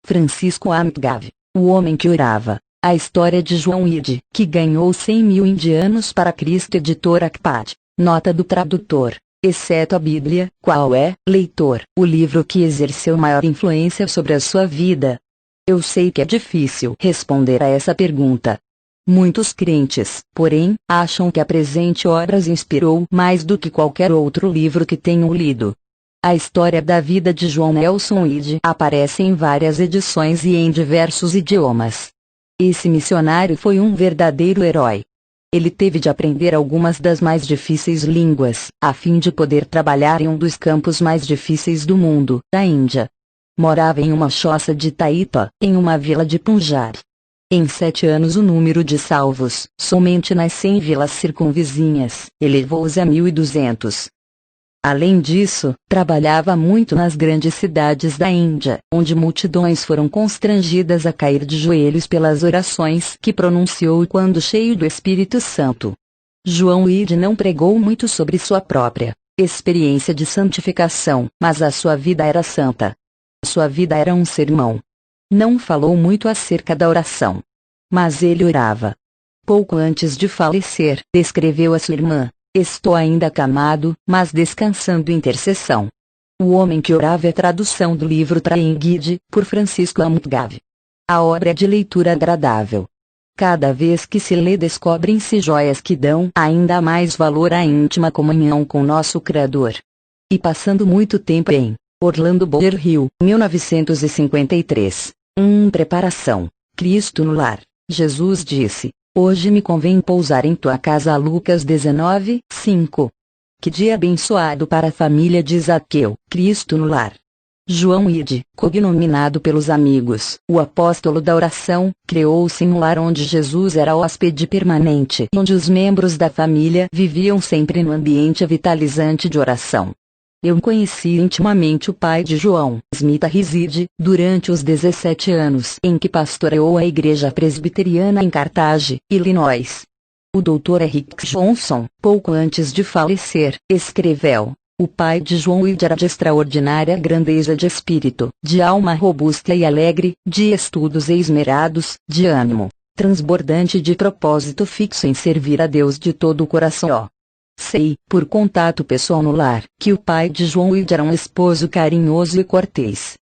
Francisco Amtgav, o homem que orava. A história de João Ide, que ganhou 100.000 indianos para Cristo. Editora Akpad. Nota do tradutor. Exceto a Bíblia, qual é, leitor, o livro que exerceu maior influência sobre a sua vida? Eu sei que é difícil responder a essa pergunta. Muitos crentes, porém, acham que a presente obra os inspirou mais do que qualquer outro livro que tenham lido. A história da vida de João Nelson Ide aparece em várias edições e em diversos idiomas. Esse missionário foi um verdadeiro herói. Ele teve de aprender algumas das mais difíceis línguas, a fim de poder trabalhar em um dos campos mais difíceis do mundo, a Índia. Morava em uma choça de Taita, em uma vila de Punjab. Em 7 anos o número de salvos, somente nas 100 vilas circunvizinhas, elevou-se a 1.200. Além disso, trabalhava muito nas grandes cidades da Índia, onde multidões foram constrangidas a cair de joelhos pelas orações que pronunciou quando cheio do Espírito Santo. João Ide não pregou muito sobre sua própria experiência de santificação, mas a sua vida era santa. Sua vida era um sermão. Não falou muito acerca da oração. Mas ele orava. Pouco antes de falecer, escreveu a sua irmã: "Estou ainda acamado, mas descansando em intercessão." O Homem que Orava é tradução do livro Traem Guide, por Francisco Amtgav. A obra é de leitura agradável. Cada vez que se lê descobrem-se joias que dão ainda mais valor à íntima comunhão com nosso Criador. E passando muito tempo em Orlando Boyer Hill, 1953. Preparação. Cristo no lar. Jesus disse: "Hoje me convém pousar em tua casa." Lucas 19, 5. Que dia abençoado para a família de Zaqueu. Cristo no lar. João Ide, cognominado pelos amigos, o apóstolo da oração, criou-se em um lar onde Jesus era hóspede permanente, onde os membros da família viviam sempre no ambiente vitalizante de oração. Eu conheci intimamente o pai de João, Smith Rizide, durante os 17 anos em que pastoreou a igreja presbiteriana em Carthage, Illinois. O Dr. Eric Johnson, pouco antes de falecer, escreveu: "O pai de João Ide era de extraordinária grandeza de espírito, de alma robusta e alegre, de estudos esmerados, de ânimo transbordante, de propósito fixo em servir a Deus de todo o coração." Sei, por contato pessoal no lar, que o pai de João Ide era um esposo carinhoso e cortês.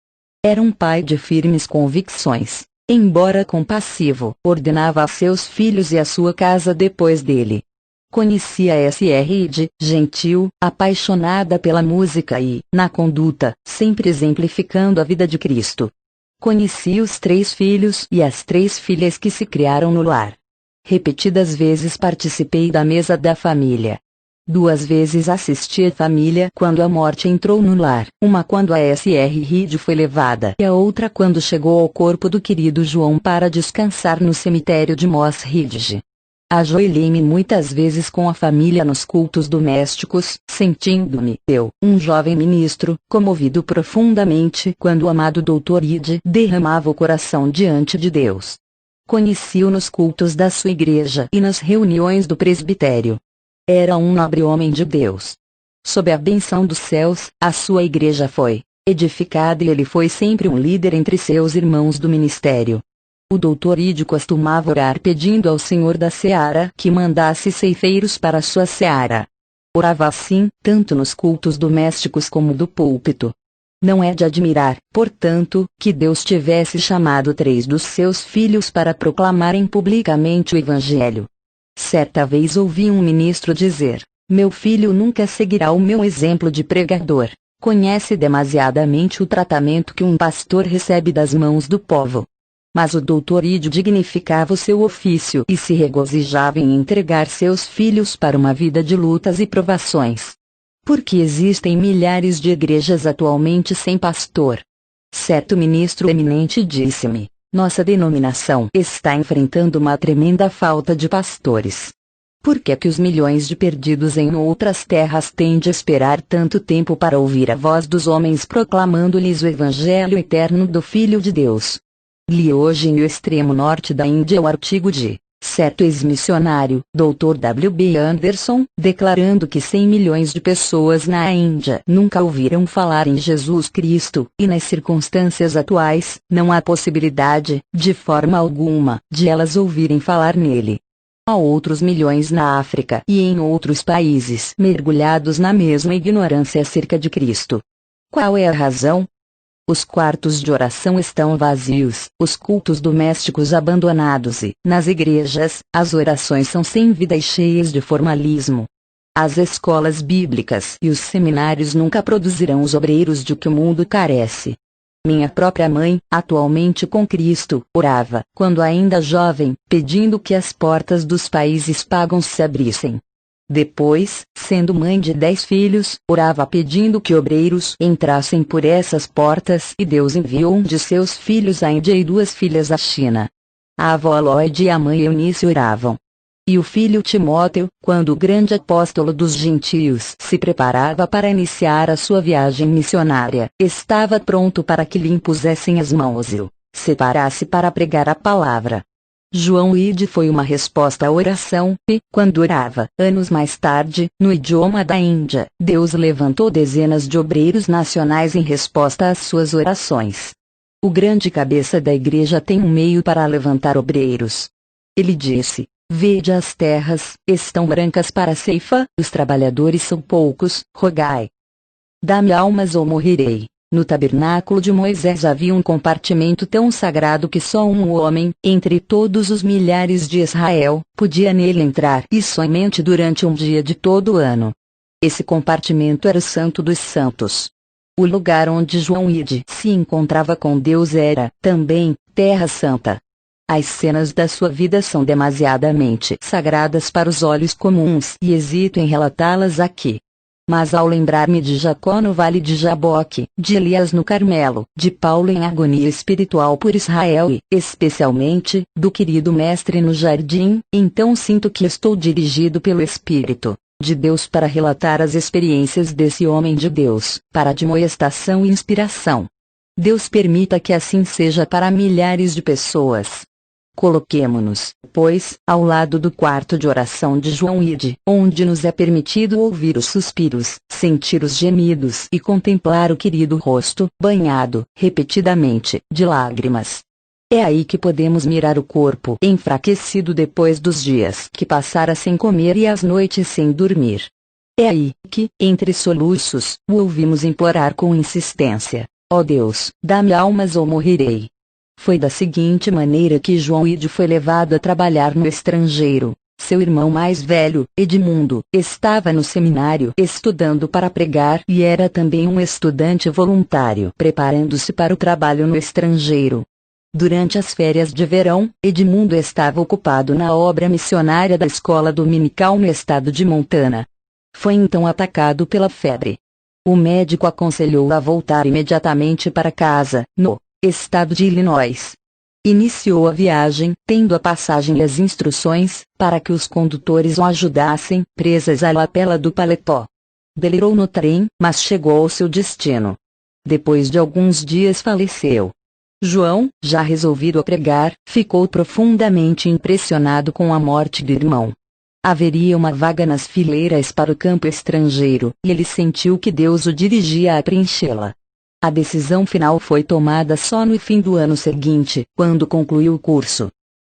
Era um pai de firmes convicções. Embora compassivo, ordenava a seus filhos e a sua casa depois dele. Conhecia S.R. Ide, gentil, apaixonada pela música e, na conduta, sempre exemplificando a vida de Cristo. Conheci os 3 filhos e as 3 filhas que se criaram no lar. Repetidas vezes participei da mesa da família. 2 vezes assisti a família quando a morte entrou no lar, uma quando a S.R. Ide foi levada e a outra quando chegou ao corpo do querido João para descansar no cemitério de Moss Ridge. Ajoelhei-me muitas vezes com a família nos cultos domésticos, sentindo-me, um jovem ministro, comovido profundamente quando o amado Dr. Ide derramava o coração diante de Deus. Conheci-o nos cultos da sua igreja e nas reuniões do presbitério. Era um nobre homem de Deus. Sob a benção dos céus, a sua igreja foi edificada e ele foi sempre um líder entre seus irmãos do ministério. O Dr. Ide costumava orar pedindo ao Senhor da Seara que mandasse ceifeiros para a sua seara. Orava assim, tanto nos cultos domésticos como do púlpito. Não é de admirar, portanto, que Deus tivesse chamado 3 dos seus filhos para proclamarem publicamente o Evangelho. Certa vez ouvi um ministro dizer: "Meu filho nunca seguirá o meu exemplo de pregador. Conhece demasiadamente o tratamento que um pastor recebe das mãos do povo." Mas o Dr. Ide dignificava o seu ofício e se regozijava em entregar seus filhos para uma vida de lutas e provações. Porque existem milhares de igrejas atualmente sem pastor. Certo ministro eminente disse-me: "Nossa denominação está enfrentando uma tremenda falta de pastores. Por que é que os milhões de perdidos em outras terras têm de esperar tanto tempo para ouvir a voz dos homens proclamando-lhes o Evangelho eterno do Filho de Deus?" Li hoje no extremo norte da Índia o artigo de Certo ex-missionário, Dr. W. B. Anderson, declarando que 100 milhões de pessoas na Índia nunca ouviram falar em Jesus Cristo, e nas circunstâncias atuais, não há possibilidade, de forma alguma, de elas ouvirem falar nele. Há outros milhões na África e em outros países mergulhados na mesma ignorância acerca de Cristo. Qual é a razão? Os quartos de oração estão vazios, os cultos domésticos abandonados e, nas igrejas, as orações são sem vida e cheias de formalismo. As escolas bíblicas e os seminários nunca produzirão os obreiros de que o mundo carece. Minha própria mãe, atualmente com Cristo, orava, quando ainda jovem, pedindo que as portas dos países pagãos se abrissem. Depois, sendo mãe de 10 filhos, orava pedindo que obreiros entrassem por essas portas e Deus enviou um de seus filhos à Índia e 2 filhas à China. A avó Lloyd e a mãe Eunice oravam. E o filho Timóteo, quando o grande apóstolo dos gentios se preparava para iniciar a sua viagem missionária, estava pronto para que lhe impusessem as mãos e o separasse para pregar a palavra. João Ide foi uma resposta à oração, e, quando orava, anos mais tarde, no idioma da Índia, Deus levantou dezenas de obreiros nacionais em resposta às suas orações. O grande cabeça da igreja tem um meio para levantar obreiros. Ele disse: "Vede as terras, estão brancas para a ceifa, os trabalhadores são poucos, rogai. Dá-me almas ou morrerei." No tabernáculo de Moisés havia um compartimento tão sagrado que só um homem, entre todos os milhares de Israel, podia nele entrar, e somente durante um dia de todo o ano. Esse compartimento era o Santo dos Santos. O lugar onde João Ide se encontrava com Deus era, também, Terra Santa. As cenas da sua vida são demasiadamente sagradas para os olhos comuns e hesito em relatá-las aqui. Mas ao lembrar-me de Jacó no vale de Jaboque, de Elias no Carmelo, de Paulo em agonia espiritual por Israel e, especialmente, do querido mestre no jardim, então sinto que estou dirigido pelo Espírito de Deus para relatar as experiências desse homem de Deus, para admoestação e inspiração. Deus permita que assim seja para milhares de pessoas. Coloquemo-nos, pois, ao lado do quarto de oração de João Ide, onde nos é permitido ouvir os suspiros, sentir os gemidos e contemplar o querido rosto, banhado, repetidamente, de lágrimas. É aí que podemos mirar o corpo enfraquecido depois dos dias que passara sem comer e as noites sem dormir. É aí que, entre soluços, o ouvimos implorar com insistência: "Ó Deus, dá-me almas ou morrerei." Foi da seguinte maneira que João Ide foi levado a trabalhar no estrangeiro. Seu irmão mais velho, Edmundo, estava no seminário estudando para pregar e era também um estudante voluntário preparando-se para o trabalho no estrangeiro. Durante as férias de verão, Edmundo estava ocupado na obra missionária da escola dominical no estado de Montana. Foi então atacado pela febre. O médico aconselhou a voltar imediatamente para casa, no estado de Illinois. Iniciou a viagem, tendo a passagem e as instruções, para que os condutores o ajudassem, presas à lapela do paletó. Delirou no trem, mas chegou ao seu destino. Depois de alguns dias faleceu. João, já resolvido a pregar, ficou profundamente impressionado com a morte do irmão. Haveria uma vaga nas fileiras para o campo estrangeiro, e ele sentiu que Deus o dirigia a preenchê-la. A decisão final foi tomada só no fim do ano seguinte, quando concluiu o curso.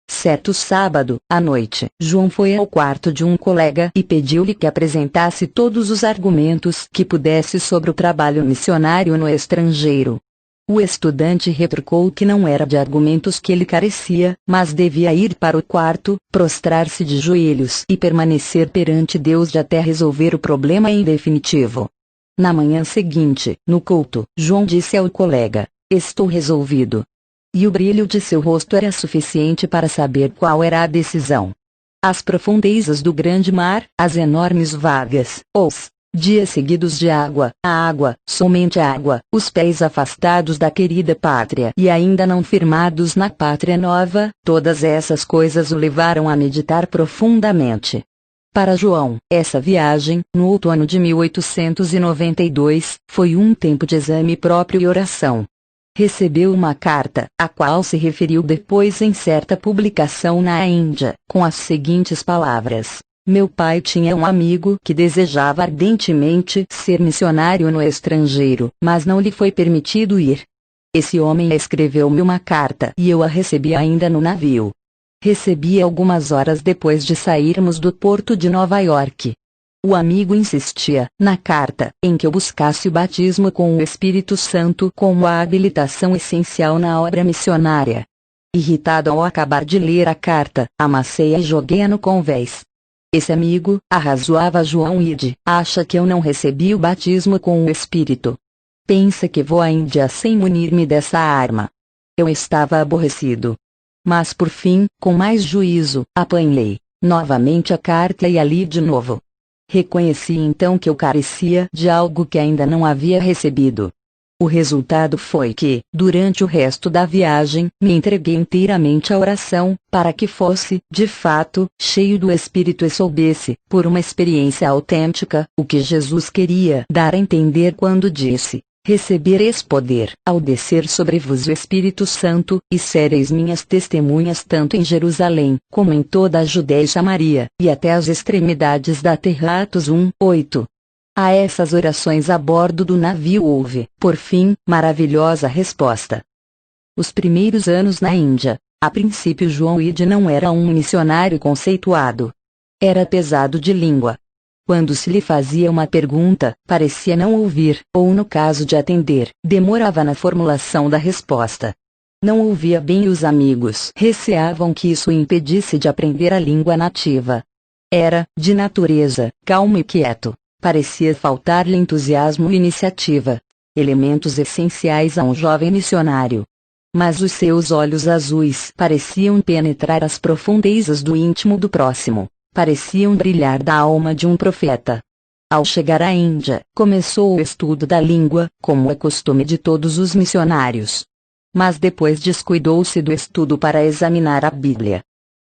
Certo sábado, à noite, João foi ao quarto de um colega e pediu-lhe que apresentasse todos os argumentos que pudesse sobre o trabalho missionário no estrangeiro. O estudante retrucou que não era de argumentos que ele carecia, mas devia ir para o quarto, prostrar-se de joelhos e permanecer perante Deus até resolver o problema em definitivo. Na manhã seguinte, no culto, João disse ao colega: "Estou resolvido." E o brilho de seu rosto era suficiente para saber qual era a decisão. As profundezas do grande mar, as enormes vagas, os dias seguidos de água, a água, somente a água, os pés afastados da querida pátria e ainda não firmados na pátria nova, todas essas coisas o levaram a meditar profundamente. Para João, essa viagem, no outono de 1892, foi um tempo de exame próprio e oração. recebeu uma carta, a qual se referiu depois em certa publicação na Índia, com as seguintes palavras: meu pai tinha um amigo que desejava ardentemente ser missionário no estrangeiro, mas não lhe foi permitido ir. Esse homem escreveu-me uma carta e eu a recebi ainda no navio. Recebi algumas horas depois de sairmos do porto de Nova York. O amigo insistia, na carta, em que eu buscasse o batismo com o Espírito Santo como a habilitação essencial na obra missionária. Irritado ao acabar de ler a carta, amassei-a e joguei-a no convés. Esse amigo, arrazoava João Ide, acha que eu não recebi o batismo com o Espírito. Pensa que vou à Índia sem munir-me dessa arma. Eu estava aborrecido. Mas por fim, com mais juízo, apanhei novamente a carta e a li de novo. Reconheci então que eu carecia de algo que ainda não havia recebido. O resultado foi que, durante o resto da viagem, me entreguei inteiramente à oração, para que fosse, de fato, cheio do Espírito e soubesse, por uma experiência autêntica, o que Jesus queria dar a entender quando disse: recebereis poder, ao descer sobre vos o Espírito Santo, e sereis minhas testemunhas tanto em Jerusalém, como em toda a Judéia e Samaria, e até as extremidades da terra. Atos 1:8. A essas orações a bordo do navio houve, por fim, maravilhosa resposta. Os primeiros anos na Índia, a princípio João Ide não era um missionário conceituado. Era pesado de língua. Quando se lhe fazia uma pergunta, parecia não ouvir, ou no caso de atender, demorava na formulação da resposta. Não ouvia bem e os amigos receavam que isso o impedisse de aprender a língua nativa. Era, de natureza, calmo e quieto. Parecia faltar-lhe entusiasmo e iniciativa, elementos essenciais a um jovem missionário. Mas os seus olhos azuis pareciam penetrar as profundezas do íntimo do próximo. Pareciam brilhar da alma de um profeta. Ao chegar à Índia, começou o estudo da língua, como é costume de todos os missionários. Mas depois descuidou-se do estudo para examinar a Bíblia.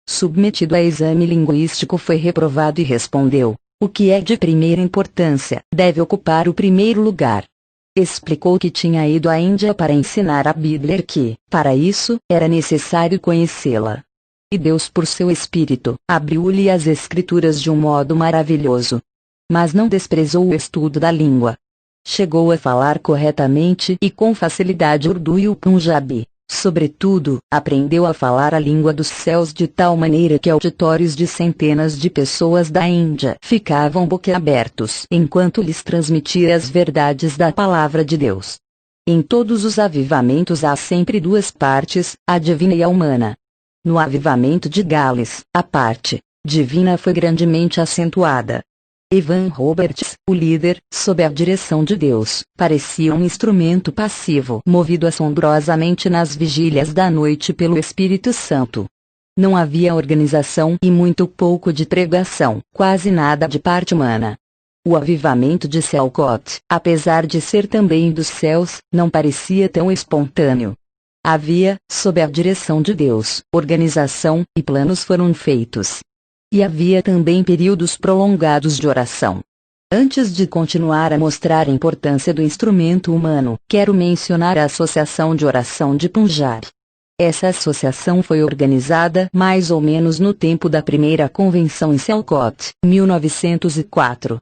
Submetido a exame linguístico, foi reprovado e respondeu: o que é de primeira importância, deve ocupar o primeiro lugar. Explicou que tinha ido à Índia para ensinar a Bíblia e que, para isso, era necessário conhecê-la. E Deus, por seu Espírito, abriu-lhe as Escrituras de um modo maravilhoso. Mas não desprezou o estudo da língua. Chegou a falar corretamente e com facilidade Urdu e o Punjabi. Sobretudo, aprendeu a falar a língua dos céus de tal maneira que auditórios de centenas de pessoas da Índia ficavam boquiabertos enquanto lhes transmitia as verdades da palavra de Deus. Em todos os avivamentos há sempre duas partes, a divina e a humana. No avivamento de Gales, a parte divina foi grandemente acentuada. Evan Roberts, o líder, sob a direção de Deus, parecia um instrumento passivo movido assombrosamente nas vigílias da noite pelo Espírito Santo. Não havia organização e muito pouco de pregação, quase nada de parte humana. O avivamento de Selcott, apesar de ser também dos céus, não parecia tão espontâneo. Havia, sob a direção de Deus, organização, e planos foram feitos. E havia também períodos prolongados de oração. Antes de continuar a mostrar a importância do instrumento humano, quero mencionar a Associação de Oração de Punjab. Essa associação foi organizada mais ou menos no tempo da primeira convenção em Selcott, 1904.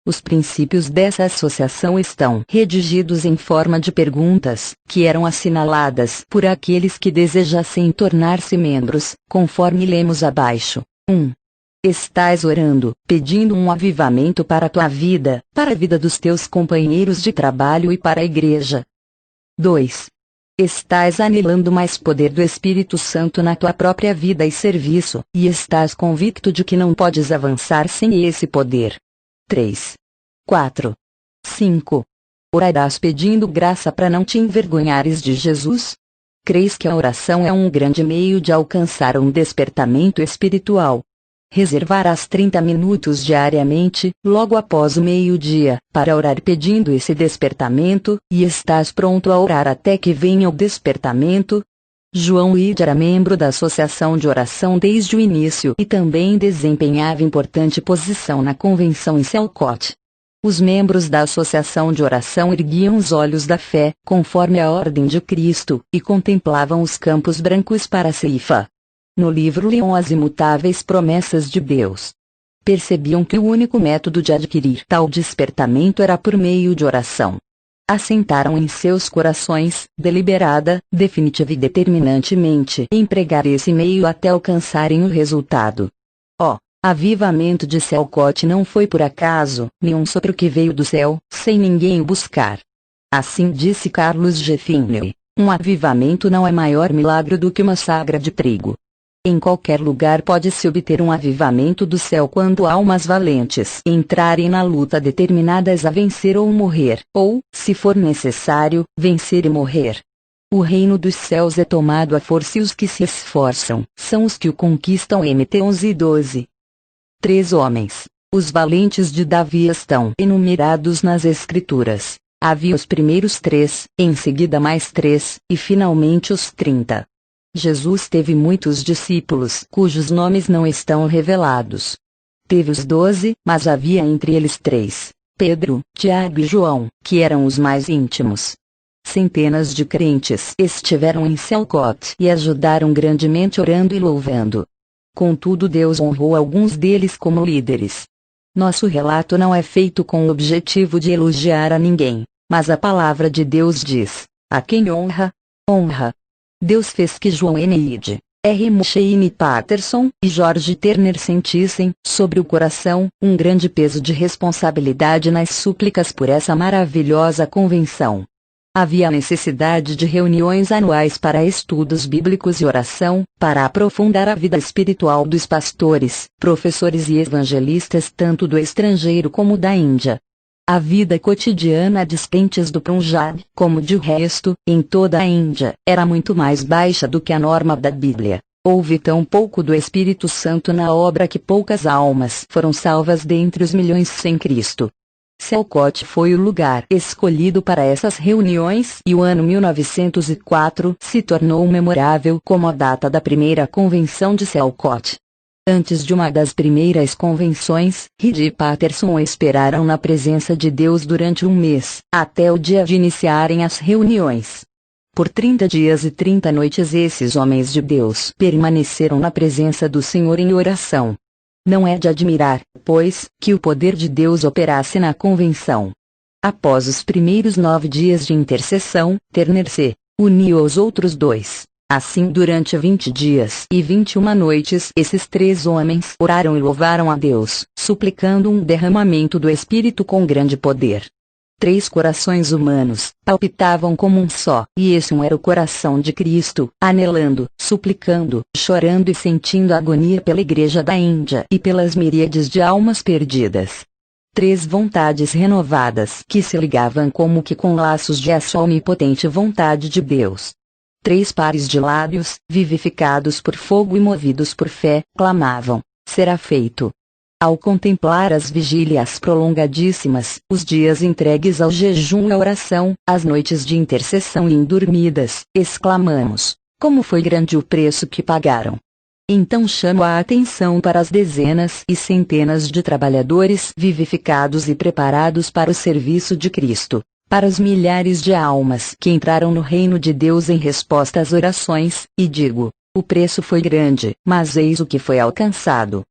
Os princípios dessa associação estão redigidos em forma de perguntas, que eram assinaladas por aqueles que desejassem tornar-se membros, conforme lemos abaixo. 1. Estás orando, pedindo um avivamento para a tua vida, para a vida dos teus companheiros de trabalho e para a igreja. 2. Estás anelando mais poder do Espírito Santo na tua própria vida e serviço, e estás convicto de que não podes avançar sem esse poder. 3. 4. 5. Orarás pedindo graça para não te envergonhares de Jesus? Creis que a oração é um grande meio de alcançar um despertamento espiritual? Reservarás 30 minutos diariamente, logo após o meio-dia, para orar pedindo esse despertamento, e estás pronto a orar até que venha o despertamento? João Ide era membro da Associação de Oração desde o início e também desempenhava importante posição na convenção em Selcott. Os membros da associação de oração erguiam os olhos da fé, conforme a ordem de Cristo, e contemplavam os campos brancos para a ceifa. No livro liam as imutáveis promessas de Deus. Percebiam que o único método de adquirir tal despertamento era por meio de oração. Assentaram em seus corações, deliberada, definitiva e determinantemente, empregar esse meio até alcançarem o resultado. Avivamento de Selcote não foi por acaso, nem um sopro que veio do céu, sem ninguém o buscar. Assim disse Carlos G. Finley, um avivamento não é maior milagre do que uma sagra de trigo. Em qualquer lugar pode-se obter um avivamento do céu quando almas valentes entrarem na luta determinadas a vencer ou morrer, ou, se for necessário, vencer e morrer. O reino dos céus é tomado à força e os que se esforçam são os que o conquistam. Mt 11:12. 3 homens, os valentes de Davi, estão enumerados nas Escrituras. Havia os primeiros 3, em seguida mais 3, e finalmente os 30. Jesus teve muitos discípulos cujos nomes não estão revelados. Teve os 12, mas havia entre eles 3, Pedro, Tiago e João, que eram os mais íntimos. Centenas de crentes estiveram em Selcote e ajudaram grandemente orando e louvando. Contudo, Deus honrou alguns deles como líderes. Nosso relato não é feito com o objetivo de elogiar a ninguém, mas a palavra de Deus diz: a quem honra, honra. Deus fez que João N. R. Mushane Patterson e George Turner sentissem, sobre o coração, um grande peso de responsabilidade nas súplicas por essa maravilhosa convenção. Havia necessidade de reuniões anuais para estudos bíblicos e oração, para aprofundar a vida espiritual dos pastores, professores e evangelistas tanto do estrangeiro como da Índia. A vida cotidiana de crentes do Punjab, como de resto, em toda a Índia, era muito mais baixa do que a norma da Bíblia. Houve tão pouco do Espírito Santo na obra que poucas almas foram salvas dentre os milhões sem Cristo. Selcote foi o lugar escolhido para essas reuniões e o ano 1904 se tornou memorável como a data da primeira convenção de Selcote. Antes de uma das primeiras convenções, Reed e Patterson esperaram na presença de Deus durante um mês, até o dia de iniciarem as reuniões. Por 30 dias e 30 noites esses homens de Deus permaneceram na presença do Senhor em oração. Não é de admirar, pois, que o poder de Deus operasse na convenção. Após os primeiros 9 dias de intercessão, Turner se uniu aos outros 2. Assim, durante 20 dias e 21 noites, esses 3 homens oraram e louvaram a Deus, suplicando um derramamento do Espírito com grande poder. 3 corações humanos palpitavam como um só, e esse um era o coração de Cristo, anelando, suplicando, chorando e sentindo agonia pela Igreja da Índia e pelas miríades de almas perdidas. 3 vontades renovadas que se ligavam como que com laços de essa onipotente vontade de Deus. 3 pares de lábios, vivificados por fogo e movidos por fé, clamavam: será feito. Ao contemplar as vigílias prolongadíssimas, os dias entregues ao jejum e à oração, as noites de intercessão indormidas, exclamamos: como foi grande o preço que pagaram! Então chamo a atenção para as dezenas e centenas de trabalhadores vivificados e preparados para o serviço de Cristo. Para os milhares de almas que entraram no reino de Deus em resposta às orações, e digo: o preço foi grande, mas eis o que foi alcançado.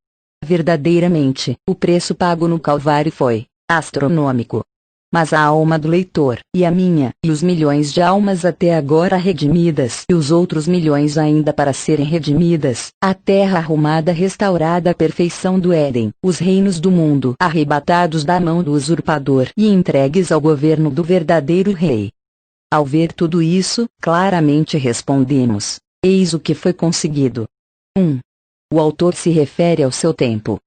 Verdadeiramente, o preço pago no Calvário foi astronômico. Mas a alma do leitor, e a minha, e os milhões de almas até agora redimidas, e os outros milhões ainda para serem redimidas, a terra arrumada restaurada à perfeição do Éden, os reinos do mundo arrebatados da mão do usurpador e entregues ao governo do verdadeiro Rei. Ao ver tudo isso, claramente respondemos: eis o que foi conseguido. 1. O autor se refere ao seu tempo.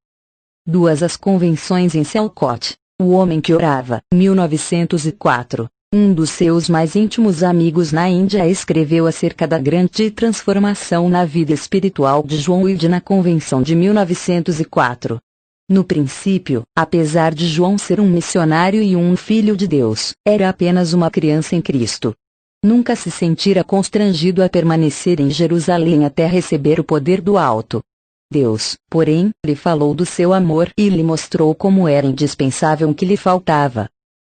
2. As convenções em Selcote. O homem que orava, 1904. Um dos seus mais íntimos amigos na Índia escreveu acerca da grande transformação na vida espiritual de João Weed na convenção de 1904. No princípio, apesar de João ser um missionário e um filho de Deus, era apenas uma criança em Cristo. Nunca se sentira constrangido a permanecer em Jerusalém até receber o poder do alto. Deus, porém, lhe falou do seu amor e lhe mostrou como era indispensável o que lhe faltava.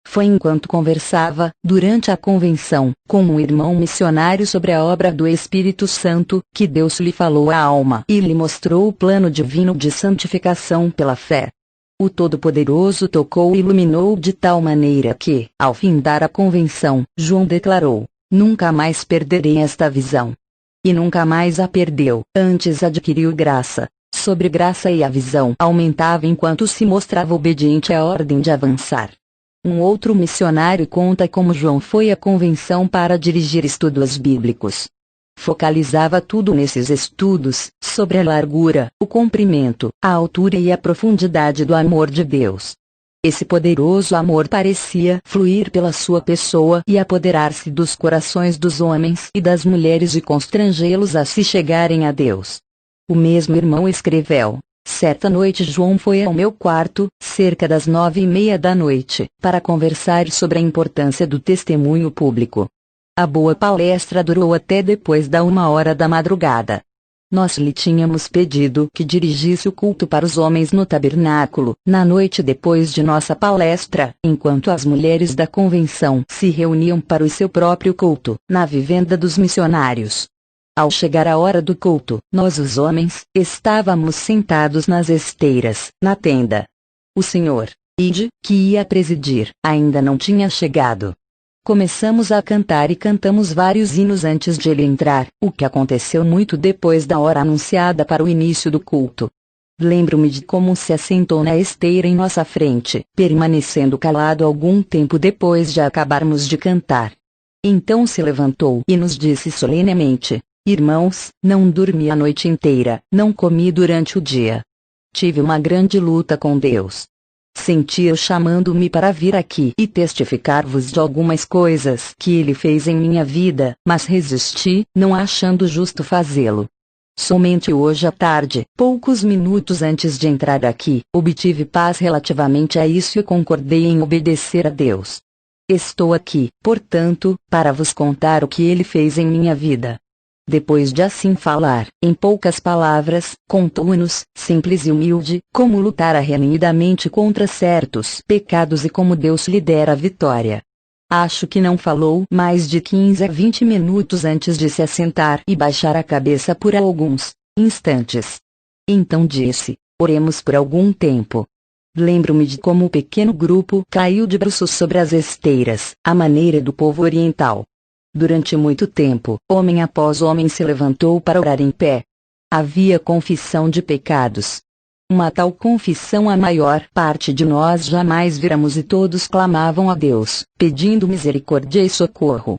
Foi enquanto conversava, durante a convenção, com um irmão missionário sobre a obra do Espírito Santo, que Deus lhe falou à alma e lhe mostrou o plano divino de santificação pela fé. O Todo-Poderoso tocou e iluminou de tal maneira que, ao findar a convenção, João declarou: "Nunca mais perderei esta visão." E nunca mais a perdeu, antes adquiriu graça sobre graça e a visão aumentava enquanto se mostrava obediente à ordem de avançar. Um outro missionário conta como João foi à convenção para dirigir estudos bíblicos. Focalizava tudo nesses estudos, sobre a largura, o comprimento, a altura e a profundidade do amor de Deus. Esse poderoso amor parecia fluir pela sua pessoa e apoderar-se dos corações dos homens e das mulheres e constrangê-los a se chegarem a Deus. O mesmo irmão escreveu: "Certa noite João foi ao meu quarto, cerca das 9:30 da noite, para conversar sobre a importância do testemunho público. A boa palestra durou até depois da 1h da madrugada. Nós lhe tínhamos pedido que dirigisse o culto para os homens no tabernáculo, na noite depois de nossa palestra, enquanto as mulheres da convenção se reuniam para o seu próprio culto, na vivenda dos missionários. Ao chegar a hora do culto, nós os homens, estávamos sentados nas esteiras, na tenda. O senhor, Ide, que ia presidir, ainda não tinha chegado. Começamos a cantar e cantamos vários hinos antes de ele entrar, o que aconteceu muito depois da hora anunciada para o início do culto. Lembro-me de como se assentou na esteira em nossa frente, permanecendo calado algum tempo depois de acabarmos de cantar. Então se levantou e nos disse solenemente: "Irmãos, não dormi a noite inteira, não comi durante o dia. Tive uma grande luta com Deus. Senti-o chamando-me para vir aqui e testificar-vos de algumas coisas que ele fez em minha vida, mas resisti, não achando justo fazê-lo. Somente hoje à tarde, poucos minutos antes de entrar aqui, obtive paz relativamente a isso e concordei em obedecer a Deus. Estou aqui, portanto, para vos contar o que ele fez em minha vida." Depois de assim falar, em poucas palavras, contou-nos, simples e humilde, como lutara renhidamente contra certos pecados e como Deus lhe dera a vitória. Acho que não falou mais de 15 a 20 minutos antes de se assentar e baixar a cabeça por alguns instantes. Então disse: "Oremos por algum tempo." Lembro-me de como o pequeno grupo caiu de bruços sobre as esteiras, à maneira do povo oriental. Durante muito tempo, homem após homem se levantou para orar em pé. Havia confissão de pecados. Uma tal confissão a maior parte de nós jamais viramos e todos clamavam a Deus, pedindo misericórdia e socorro.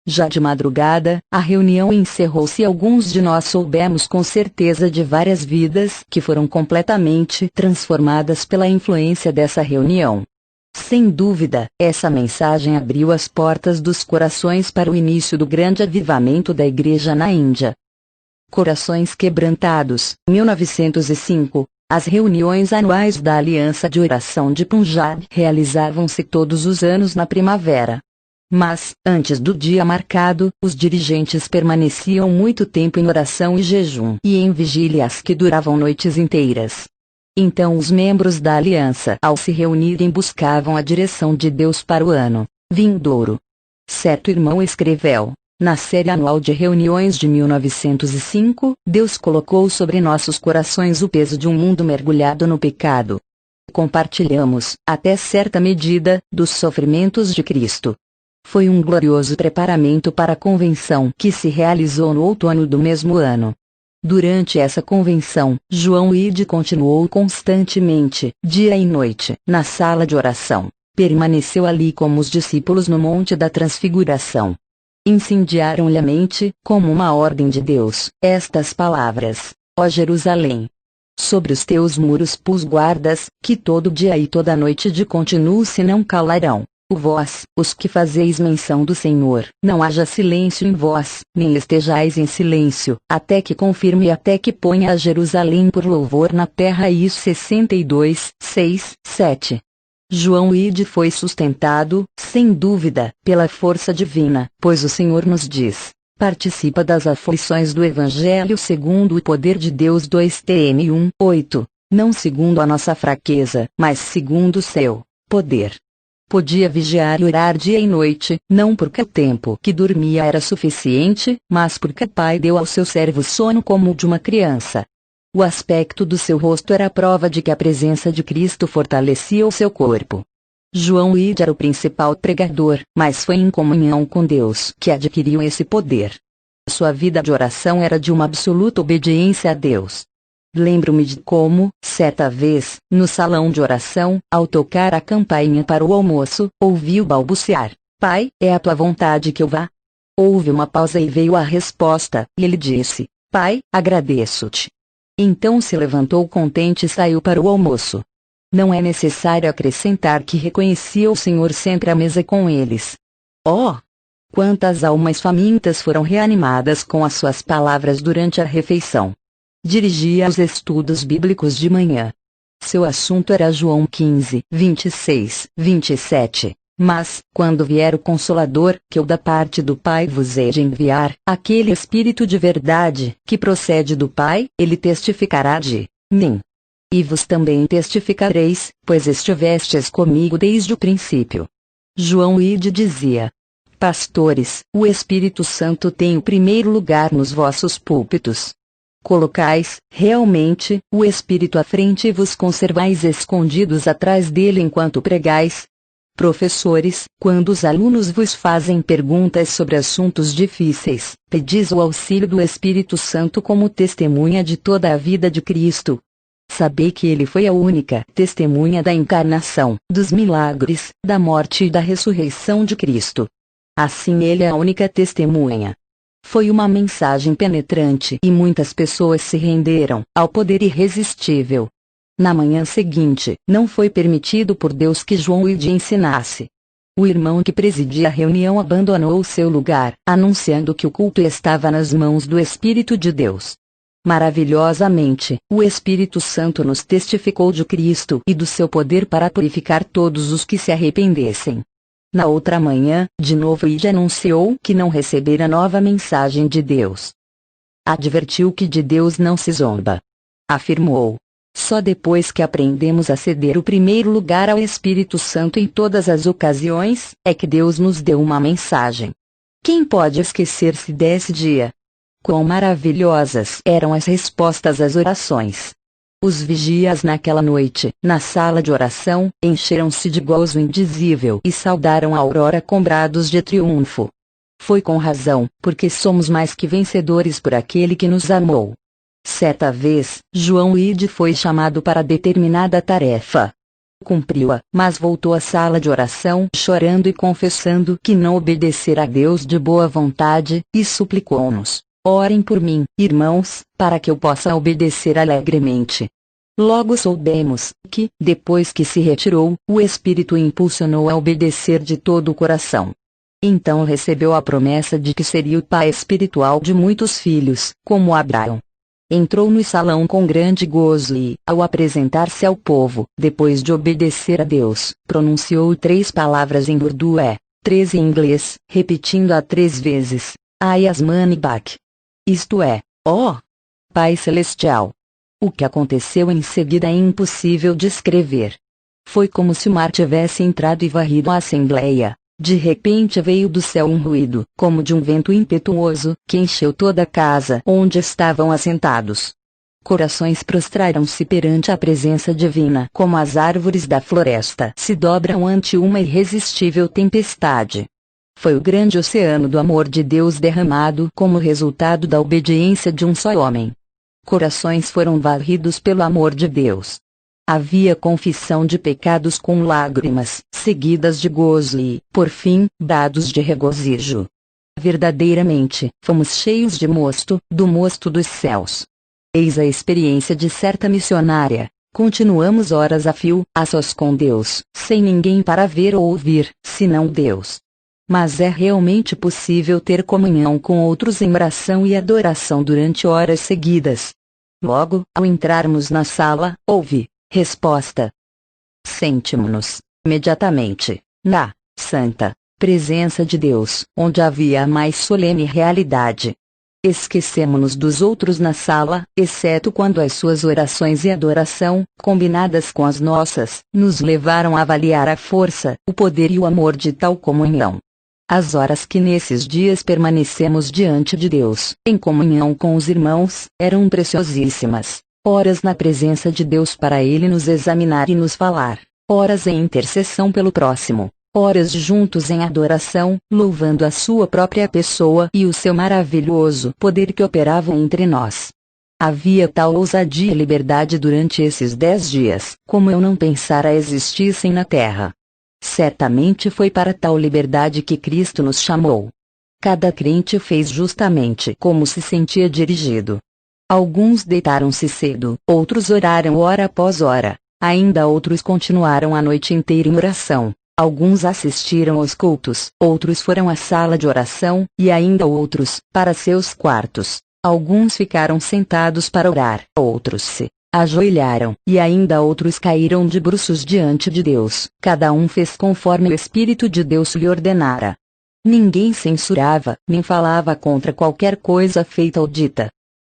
Já de madrugada, a reunião encerrou-se e alguns de nós soubemos com certeza de várias vidas que foram completamente transformadas pela influência dessa reunião. Sem dúvida, essa mensagem abriu as portas dos corações para o início do grande avivamento da Igreja na Índia. Corações Quebrantados, 1905. As reuniões anuais da Aliança de Oração de Punjab realizavam-se todos os anos na primavera. Mas, antes do dia marcado, os dirigentes permaneciam muito tempo em oração e jejum e em vigílias que duravam noites inteiras. Então os membros da aliança, ao se reunirem, buscavam a direção de Deus para o ano vindouro. Certo irmão escreveu: "Na série anual de reuniões de 1905, Deus colocou sobre nossos corações o peso de um mundo mergulhado no pecado. Compartilhamos, até certa medida, dos sofrimentos de Cristo. Foi um glorioso preparamento para a convenção que se realizou no outono do mesmo ano. Durante essa convenção, João Ide continuou constantemente, dia e noite, na sala de oração. Permaneceu ali como os discípulos no Monte da Transfiguração. Incendiaram-lhe a mente, como uma ordem de Deus, estas palavras: Ó Jerusalém! Sobre os teus muros pus guardas, que todo dia e toda noite de contínuo se não calarão. Vós, os que fazeis menção do Senhor, não haja silêncio em vós, nem estejais em silêncio, até que confirme e até que ponha a Jerusalém por louvor na terra. Isso 62, 6, 7. João Ide foi sustentado, sem dúvida, pela força divina, pois o Senhor nos diz: participa das aflições do Evangelho segundo o poder de Deus. 2 Tm 1:8, não segundo a nossa fraqueza, mas segundo o seu poder. Podia vigiar e orar dia e noite, não porque o tempo que dormia era suficiente, mas porque o Pai deu ao seu servo sono como o de uma criança. O aspecto do seu rosto era a prova de que a presença de Cristo fortalecia o seu corpo. João Ide era o principal pregador, mas foi em comunhão com Deus que adquiriu esse poder. Sua vida de oração era de uma absoluta obediência a Deus. Lembro-me de como, certa vez, no salão de oração, ao tocar a campainha para o almoço, ouvi-o balbuciar: "Pai, é a tua vontade que eu vá?" Houve uma pausa e veio a resposta, e ele disse: "Pai, agradeço-te." Então se levantou contente e saiu para o almoço. Não é necessário acrescentar que reconhecia o Senhor sempre à mesa com eles. Oh! Quantas almas famintas foram reanimadas com as suas palavras durante a refeição. Dirigia os estudos bíblicos de manhã. Seu assunto era João 15, 26, 27. Mas, quando vier o Consolador, que eu da parte do Pai vos hei de enviar, aquele Espírito de verdade, que procede do Pai, ele testificará de mim. E vos também testificareis, pois estivestes comigo desde o princípio. João Ide dizia: Pastores, o Espírito Santo tem o primeiro lugar nos vossos púlpitos. Colocais, realmente, o Espírito à frente e vos conservais escondidos atrás dele enquanto pregais. Professores, quando os alunos vos fazem perguntas sobre assuntos difíceis, pedis o auxílio do Espírito Santo como testemunha de toda a vida de Cristo. Sabei que ele foi a única testemunha da encarnação, dos milagres, da morte e da ressurreição de Cristo. Assim ele é a única testemunha. Foi uma mensagem penetrante e muitas pessoas se renderam ao poder irresistível. Na manhã seguinte, não foi permitido por Deus que João Ide ensinasse. O irmão que presidia a reunião abandonou o seu lugar, anunciando que o culto estava nas mãos do Espírito de Deus. Maravilhosamente, o Espírito Santo nos testificou de Cristo e do seu poder para purificar todos os que se arrependessem. Na outra manhã, de novo Ide anunciou que não recebera nova mensagem de Deus. Advertiu que de Deus não se zomba. Afirmou: só depois que aprendemos a ceder o primeiro lugar ao Espírito Santo em todas as ocasiões, é que Deus nos deu uma mensagem. Quem pode esquecer-se desse dia? Quão maravilhosas eram as respostas às orações! Os vigias naquela noite, na sala de oração, encheram-se de gozo indizível e saudaram a aurora com brados de triunfo. Foi com razão, porque somos mais que vencedores por aquele que nos amou. Certa vez, João Ide foi chamado para determinada tarefa. Cumpriu-a, mas voltou à sala de oração chorando e confessando que não obedecera a Deus de boa vontade, e suplicou-nos: orem por mim, irmãos, para que eu possa obedecer alegremente. Logo soubemos que, depois que se retirou, o Espírito o impulsionou a obedecer de todo o coração. Então recebeu a promessa de que seria o pai espiritual de muitos filhos, como Abraão. Entrou no salão com grande gozo e, ao apresentar-se ao povo, depois de obedecer a Deus, pronunciou 3 palavras em urdu 3 em inglês, repetindo-a 3 vezes: Ayasmani Bak. Isto é, ó Pai Celestial. O que aconteceu em seguida é impossível descrever. Foi como se o mar tivesse entrado e varrido a assembleia. De repente veio do céu um ruído, como de um vento impetuoso, que encheu toda a casa onde estavam assentados. Corações prostraram-se perante a presença divina, como as árvores da floresta se dobram ante uma irresistível tempestade. Foi o grande oceano do amor de Deus derramado como resultado da obediência de um só homem. Corações foram varridos pelo amor de Deus. Havia confissão de pecados com lágrimas, seguidas de gozo e, por fim, brados de regozijo. Verdadeiramente, fomos cheios de mosto, do mosto dos céus. Eis a experiência de certa missionária. Continuamos horas a fio, a sós com Deus, sem ninguém para ver ou ouvir, senão Deus. Mas é realmente possível ter comunhão com outros em oração e adoração durante horas seguidas. Logo, ao entrarmos na sala, houve resposta. Sentimos-nos, imediatamente, na Santa presença de Deus, onde havia a mais solene realidade. Esquecemo-nos dos outros na sala, exceto quando as suas orações e adoração, combinadas com as nossas, nos levaram a avaliar a força, o poder e o amor de tal comunhão. As horas que nesses dias permanecemos diante de Deus, em comunhão com os irmãos, eram preciosíssimas. Horas na presença de Deus para Ele nos examinar e nos falar. Horas em intercessão pelo próximo. Horas juntos em adoração, louvando a sua própria pessoa e o seu maravilhoso poder que operava entre nós. Havia tal ousadia e liberdade durante esses 10 dias, como eu não pensara existissem na terra. Certamente foi para tal liberdade que Cristo nos chamou. Cada crente fez justamente como se sentia dirigido. Alguns deitaram-se cedo, outros oraram hora após hora, ainda outros continuaram a noite inteira em oração. Alguns assistiram aos cultos, outros foram à sala de oração, e ainda outros, para seus quartos. Alguns ficaram sentados para orar, outros se ajoelharam, e ainda outros caíram de bruços diante de Deus. Cada um fez conforme o Espírito de Deus lhe ordenara. Ninguém censurava, nem falava contra qualquer coisa feita ou dita.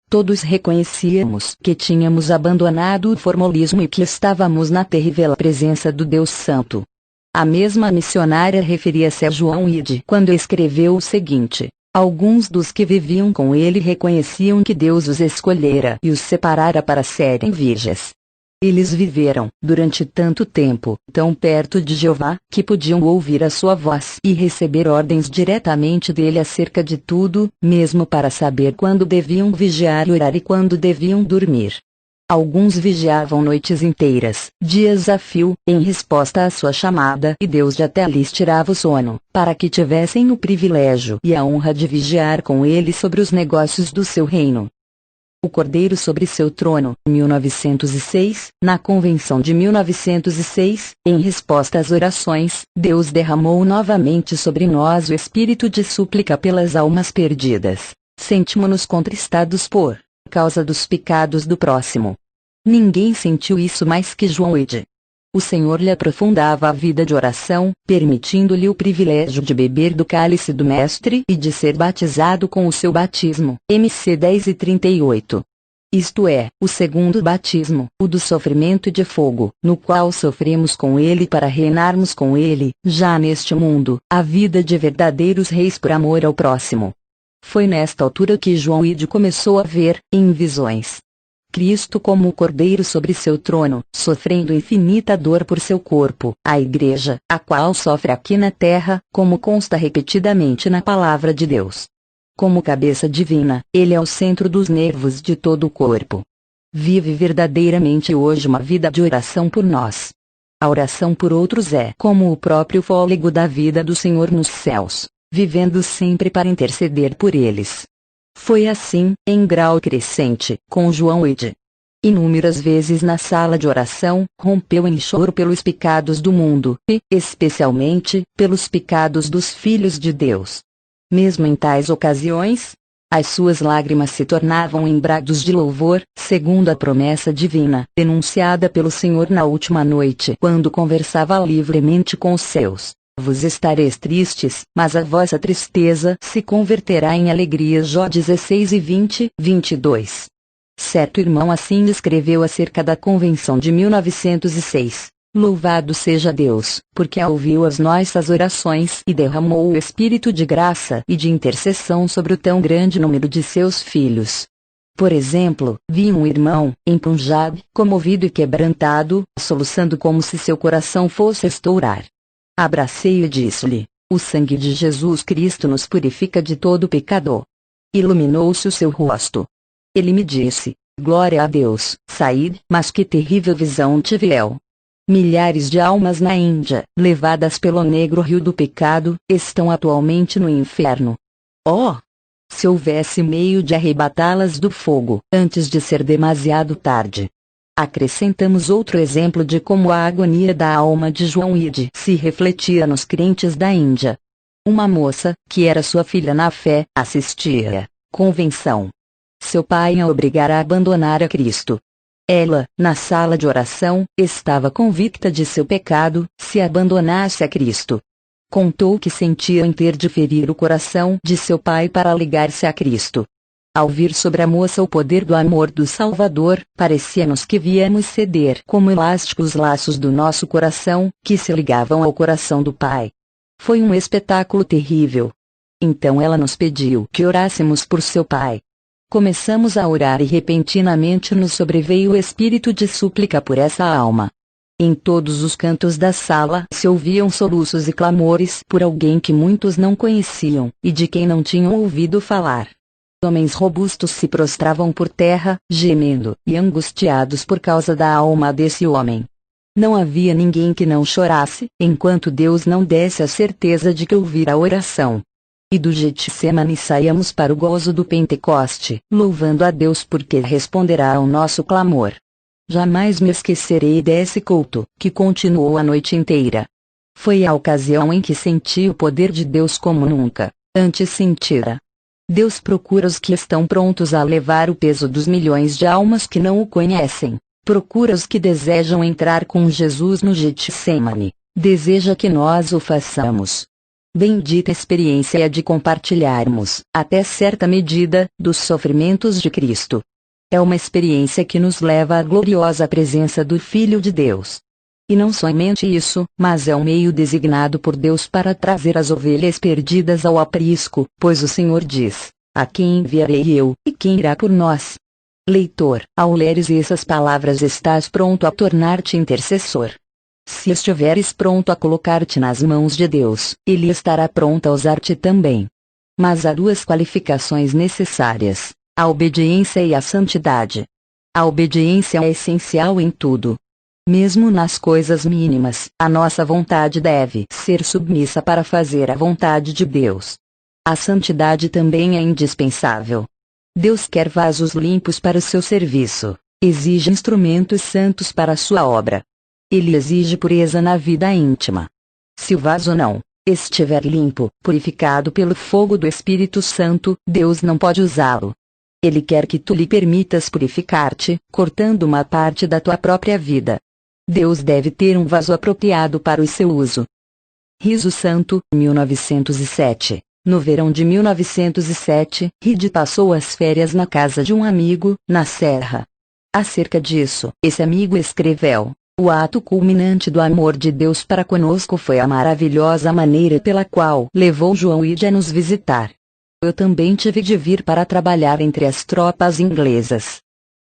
Todos reconhecíamos que tínhamos abandonado o formalismo e que estávamos na terrível presença do Deus Santo. A mesma missionária referia-se a João Ide quando escreveu o seguinte: alguns dos que viviam com ele reconheciam que Deus os escolhera e os separara para serem virgens. Eles viveram, durante tanto tempo, tão perto de Jeová, que podiam ouvir a sua voz e receber ordens diretamente dele acerca de tudo, mesmo para saber quando deviam vigiar e orar e quando deviam dormir. Alguns vigiavam noites inteiras, dias a fio, em resposta à sua chamada, e Deus de até lhes tirava o sono, para que tivessem o privilégio e a honra de vigiar com ele sobre os negócios do seu reino. O Cordeiro sobre seu trono, 1906, na Convenção de 1906, em resposta às orações, Deus derramou novamente sobre nós o espírito de súplica pelas almas perdidas. Sentimos-nos contristados por causa dos pecados do próximo. Ninguém sentiu isso mais que João Ide. O Senhor lhe aprofundava a vida de oração, permitindo-lhe o privilégio de beber do cálice do Mestre e de ser batizado com o seu batismo, MC 10 e 38. Isto é, o segundo batismo, o do sofrimento e de fogo, no qual sofremos com ele para reinarmos com ele, já neste mundo, a vida de verdadeiros reis por amor ao próximo. Foi nesta altura que João Ide começou a ver, em visões, Cristo como o Cordeiro sobre seu trono, sofrendo infinita dor por seu corpo, a Igreja, a qual sofre aqui na terra, como consta repetidamente na Palavra de Deus. Como cabeça divina, ele é o centro dos nervos de todo o corpo. Vive verdadeiramente hoje uma vida de oração por nós. A oração por outros é como o próprio fôlego da vida do Senhor nos céus, vivendo sempre para interceder por eles. Foi assim, em grau crescente, com João Ide. Inúmeras vezes na sala de oração, rompeu em choro pelos pecados do mundo, e, especialmente, pelos pecados dos filhos de Deus. Mesmo em tais ocasiões, as suas lágrimas se tornavam em brados de louvor, segundo a promessa divina, enunciada pelo Senhor na última noite, quando conversava livremente com os seus. Vos estareis tristes, mas a vossa tristeza se converterá em alegria. Jó 16 e 20, 22. Certo irmão assim escreveu acerca da Convenção de 1906. Louvado seja Deus, porque ouviu as nossas orações e derramou o Espírito de graça e de intercessão sobre o tão grande número de seus filhos. Por exemplo, vi um irmão, em Punjab, comovido e quebrantado, soluçando como se seu coração fosse estourar. Abracei-o e disse-lhe: o sangue de Jesus Cristo nos purifica de todo pecado. Iluminou-se o seu rosto. Ele me disse: glória a Deus, Said, mas que terrível visão tive eu. Milhares de almas na Índia, levadas pelo negro rio do pecado, estão atualmente no inferno. Oh! Se houvesse meio de arrebatá-las do fogo, antes de ser demasiado tarde. Acrescentamos outro exemplo de como a agonia da alma de João Ide se refletia nos crentes da Índia. Uma moça, que era sua filha na fé, assistia à convenção. Seu pai a obrigara a abandonar a Cristo. Ela, na sala de oração, estava convicta de seu pecado, se abandonasse a Cristo. Contou que sentia em ter de ferir o coração de seu pai para ligar-se a Cristo. Ao vir sobre a moça o poder do amor do Salvador, parecia-nos que víamos ceder como elásticos laços do nosso coração, que se ligavam ao coração do Pai. Foi um espetáculo terrível. Então ela nos pediu que orássemos por seu pai. Começamos a orar e repentinamente nos sobreveio o espírito de súplica por essa alma. Em todos os cantos da sala se ouviam soluços e clamores por alguém que muitos não conheciam, e de quem não tinham ouvido falar. Homens robustos se prostravam por terra, gemendo e angustiados por causa da alma desse homem. Não havia ninguém que não chorasse, enquanto Deus não desse a certeza de que ouvira a oração. E do Getsemane saíamos para o gozo do Pentecoste, louvando a Deus porque responderá ao nosso clamor. Jamais me esquecerei desse culto, que continuou a noite inteira. Foi a ocasião em que senti o poder de Deus como nunca antes sentira. Deus procura os que estão prontos a levar o peso dos milhões de almas que não o conhecem. Procura os que desejam entrar com Jesus no Getsemane. Deseja que nós o façamos. Bendita experiência é de compartilharmos, até certa medida, dos sofrimentos de Cristo. É uma experiência que nos leva à gloriosa presença do Filho de Deus. E não somente isso, mas é um meio designado por Deus para trazer as ovelhas perdidas ao aprisco, pois o Senhor diz: a quem enviarei eu, e quem irá por nós? Leitor, ao leres essas palavras estás pronto a tornar-te intercessor. Se estiveres pronto a colocar-te nas mãos de Deus, Ele estará pronto a usar-te também. Mas há duas qualificações necessárias: a obediência e a santidade. A obediência é essencial em tudo. Mesmo nas coisas mínimas, a nossa vontade deve ser submissa para fazer a vontade de Deus. A santidade também é indispensável. Deus quer vasos limpos para o seu serviço, exige instrumentos santos para a sua obra. Ele exige pureza na vida íntima. Se o vaso não estiver limpo, purificado pelo fogo do Espírito Santo, Deus não pode usá-lo. Ele quer que tu lhe permitas purificar-te, cortando uma parte da tua própria vida. Deus deve ter um vaso apropriado para o seu uso. Riso Santo, 1907. No verão de 1907, Reed passou as férias na casa de um amigo, na Serra. Acerca disso, esse amigo escreveu: o ato culminante do amor de Deus para conosco foi a maravilhosa maneira pela qual levou João Reed a nos visitar. Eu também tive de vir para trabalhar entre as tropas inglesas.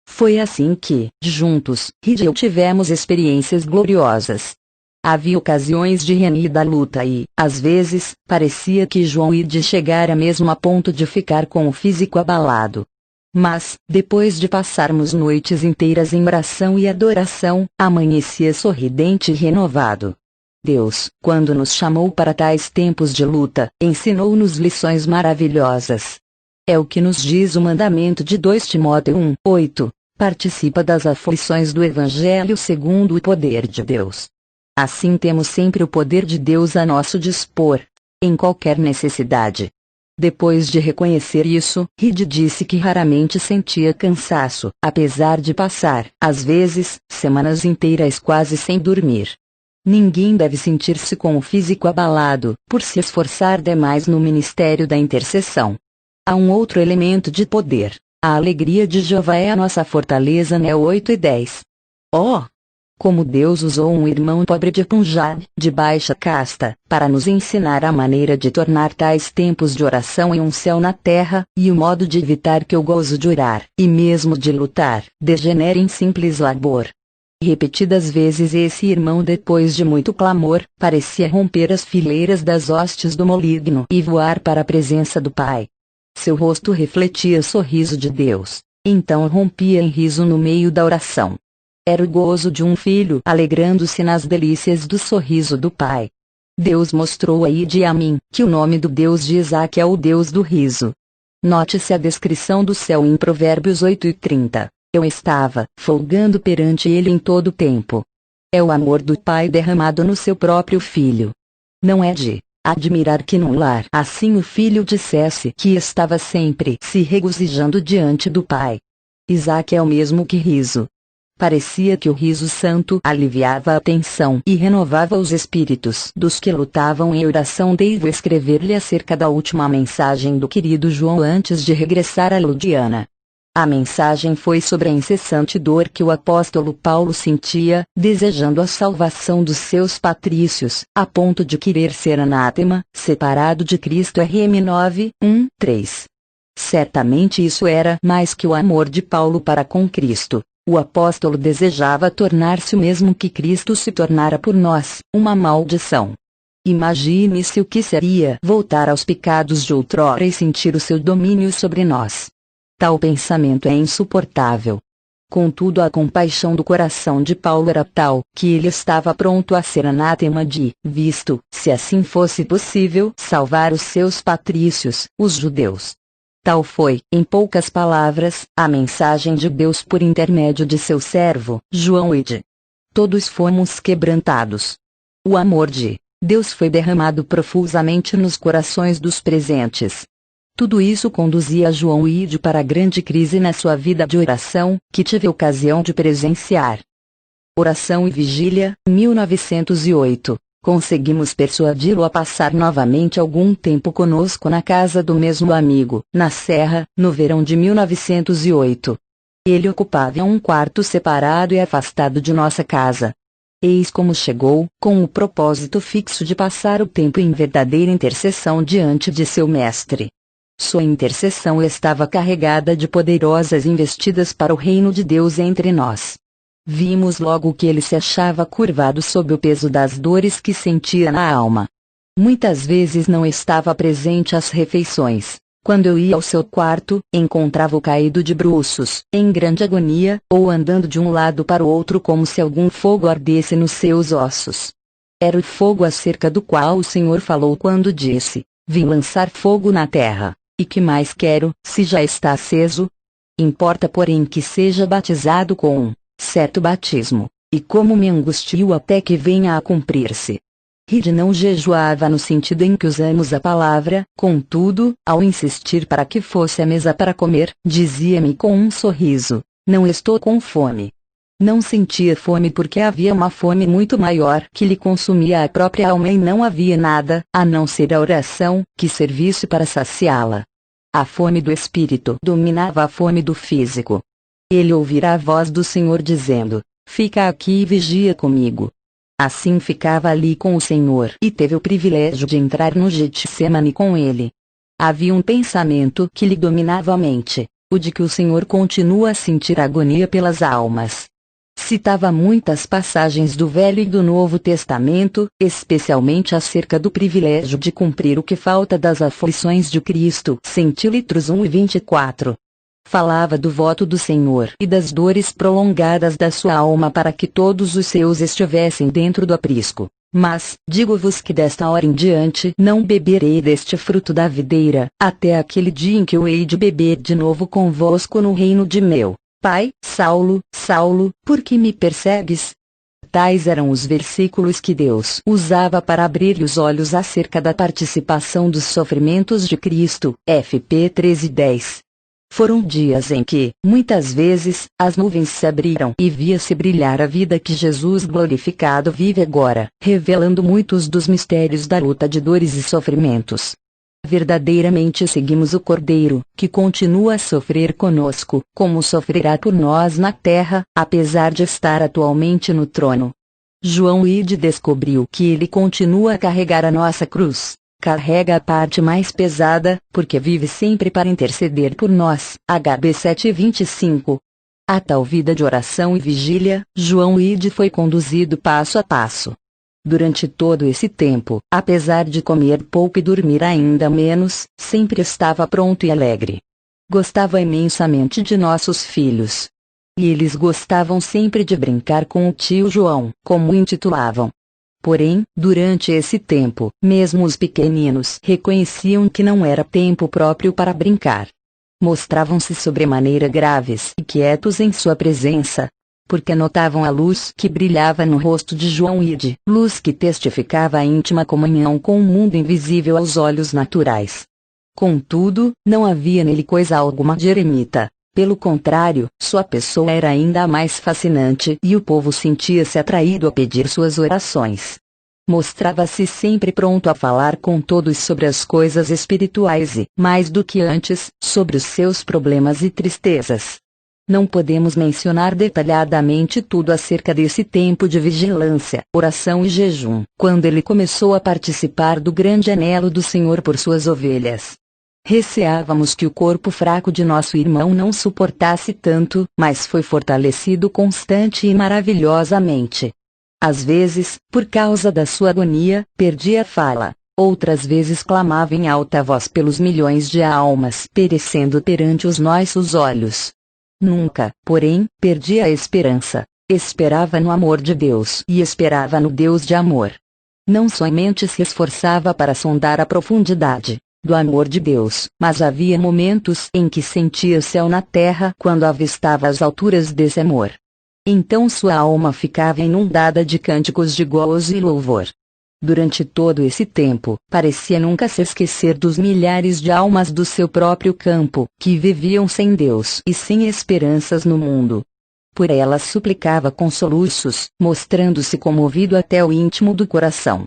Foi assim que, juntos, Reed e eu tivemos experiências gloriosas. Havia ocasiões de renhida luta e, às vezes, parecia que João Reed chegara mesmo a ponto de ficar com o físico abalado. Mas, depois de passarmos noites inteiras em oração e adoração, amanhecia sorridente e renovado. Deus, quando nos chamou para tais tempos de luta, ensinou-nos lições maravilhosas. É o que nos diz o mandamento de 2 Timóteo 1:8. Participa das aflições do Evangelho segundo o poder de Deus. Assim temos sempre o poder de Deus a nosso dispor, em qualquer necessidade. Depois de reconhecer isso, Reed disse que raramente sentia cansaço, apesar de passar, às vezes, semanas inteiras quase sem dormir. Ninguém deve sentir-se com o físico abalado, por se esforçar demais no ministério da intercessão. Há um outro elemento de poder. A alegria de Jeová é a nossa fortaleza. Né 8:10. Oh! Como Deus usou um irmão pobre de Punjab, de baixa casta, para nos ensinar a maneira de tornar tais tempos de oração em um céu na terra, e o modo de evitar que o gozo de orar, e mesmo de lutar, degenere em simples labor. Repetidas vezes esse irmão, depois de muito clamor, parecia romper as fileiras das hostes do maligno e voar para a presença do Pai. Seu rosto refletia o sorriso de Deus, então rompia em riso no meio da oração. Era o gozo de um filho alegrando-se nas delícias do sorriso do Pai. Deus mostrou a Reed e a mim que o nome do Deus de Isaac é o Deus do riso. Note-se a descrição do céu em Provérbios 8:30. Eu estava folgando perante ele em todo o tempo. É o amor do Pai derramado no seu próprio filho. Não é de admirar que num lar assim o filho dissesse que estava sempre se regozijando diante do Pai. Isaac é o mesmo que riso. Parecia que o riso santo aliviava a tensão e renovava os espíritos dos que lutavam em oração. Devo escrever-lhe acerca da última mensagem do querido João antes de regressar a Ludiana. A mensagem foi sobre a incessante dor que o apóstolo Paulo sentia, desejando a salvação dos seus patrícios, a ponto de querer ser anátema, separado de Cristo. RM 9:1-3. Certamente isso era mais que o amor de Paulo para com Cristo. O apóstolo desejava tornar-se o mesmo que Cristo se tornara por nós, uma maldição. Imagine-se o que seria voltar aos pecados de outrora e sentir o seu domínio sobre nós. Tal pensamento é insuportável. Contudo, a compaixão do coração de Paulo era tal, que ele estava pronto a ser anátema visto, se assim fosse possível, salvar os seus patrícios, os judeus. Tal foi, em poucas palavras, a mensagem de Deus por intermédio de seu servo, João Ide. Todos fomos quebrantados. O amor de Deus foi derramado profusamente nos corações dos presentes. Tudo isso conduzia João Ide para a grande crise na sua vida de oração, que tive ocasião de presenciar. Oração e Vigília, 1908. Conseguimos persuadi-lo a passar novamente algum tempo conosco na casa do mesmo amigo, na Serra, no verão de 1908. Ele ocupava um quarto separado e afastado de nossa casa. Eis como chegou, com o propósito fixo de passar o tempo em verdadeira intercessão diante de seu mestre. Sua intercessão estava carregada de poderosas investidas para o reino de Deus entre nós. Vimos logo que ele se achava curvado sob o peso das dores que sentia na alma. Muitas vezes não estava presente às refeições. Quando eu ia ao seu quarto, encontrava-o caído de bruços, em grande agonia, ou andando de um lado para o outro como se algum fogo ardesse nos seus ossos. Era o fogo acerca do qual o Senhor falou quando disse: "Vim lançar fogo na terra. E que mais quero, se já está aceso? Importa, porém, que seja batizado com certo batismo, e como me angustio até que venha a cumprir-se." Ride não jejuava no sentido em que usamos a palavra, contudo, ao insistir para que fosse à mesa para comer, dizia-me com um sorriso: "Não estou com fome." Não sentia fome porque havia uma fome muito maior que lhe consumia a própria alma e não havia nada, a não ser a oração, que servisse para saciá-la. A fome do espírito dominava a fome do físico. Ele ouvira a voz do Senhor dizendo: "Fica aqui e vigia comigo." Assim ficava ali com o Senhor e teve o privilégio de entrar no Getsemane com ele. Havia um pensamento que lhe dominava a mente, o de que o Senhor continua a sentir agonia pelas almas. Citava muitas passagens do Velho e do Novo Testamento, especialmente acerca do privilégio de cumprir o que falta das aflições de Cristo. Centílitros 1:24. Falava do voto do Senhor e das dores prolongadas da sua alma para que todos os seus estivessem dentro do aprisco. "Mas, digo-vos que desta hora em diante não beberei deste fruto da videira, até aquele dia em que eu hei de beber de novo convosco no reino de meu Pai. Saulo, Saulo, por que me persegues?" Tais eram os versículos que Deus usava para abrir-lhe os olhos acerca da participação dos sofrimentos de Cristo. FP 13:10. Foram dias em que, muitas vezes, as nuvens se abriram e via-se brilhar a vida que Jesus glorificado vive agora, revelando muitos dos mistérios da luta de dores e sofrimentos. Verdadeiramente seguimos o Cordeiro, que continua a sofrer conosco, como sofrerá por nós na terra, apesar de estar atualmente no trono. João Ide descobriu que ele continua a carregar a nossa cruz. Carrega a parte mais pesada, porque vive sempre para interceder por nós. HB 7:25. A tal vida de oração e vigília, João Ide foi conduzido passo a passo. Durante todo esse tempo, apesar de comer pouco e dormir ainda menos, sempre estava pronto e alegre. Gostava imensamente de nossos filhos. E eles gostavam sempre de brincar com o tio João, como o intitulavam. Porém, durante esse tempo, mesmo os pequeninos reconheciam que não era tempo próprio para brincar. Mostravam-se sobremaneira graves e quietos em sua presença, porque notavam a luz que brilhava no rosto de João Ide, luz que testificava a íntima comunhão com o mundo invisível aos olhos naturais. Contudo, não havia nele coisa alguma de eremita. Pelo contrário, sua pessoa era ainda mais fascinante e o povo sentia-se atraído a pedir suas orações. Mostrava-se sempre pronto a falar com todos sobre as coisas espirituais e, mais do que antes, sobre os seus problemas e tristezas. Não podemos mencionar detalhadamente tudo acerca desse tempo de vigilância, oração e jejum, quando ele começou a participar do grande anelo do Senhor por suas ovelhas. Receávamos que o corpo fraco de nosso irmão não suportasse tanto, mas foi fortalecido constante e maravilhosamente. Às vezes, por causa da sua agonia, perdia a fala. Outras vezes clamava em alta voz pelos milhões de almas perecendo perante os nossos olhos. Nunca, porém, perdia a esperança. Esperava no amor de Deus e esperava no Deus de amor. Não somente se esforçava para sondar a profundidade do amor de Deus, mas havia momentos em que sentia o céu na terra quando avistava as alturas desse amor. Então sua alma ficava inundada de cânticos de gozo e louvor. Durante todo esse tempo, parecia nunca se esquecer dos milhares de almas do seu próprio campo, que viviam sem Deus e sem esperanças no mundo. Por elas suplicava com soluços, mostrando-se comovido até o íntimo do coração.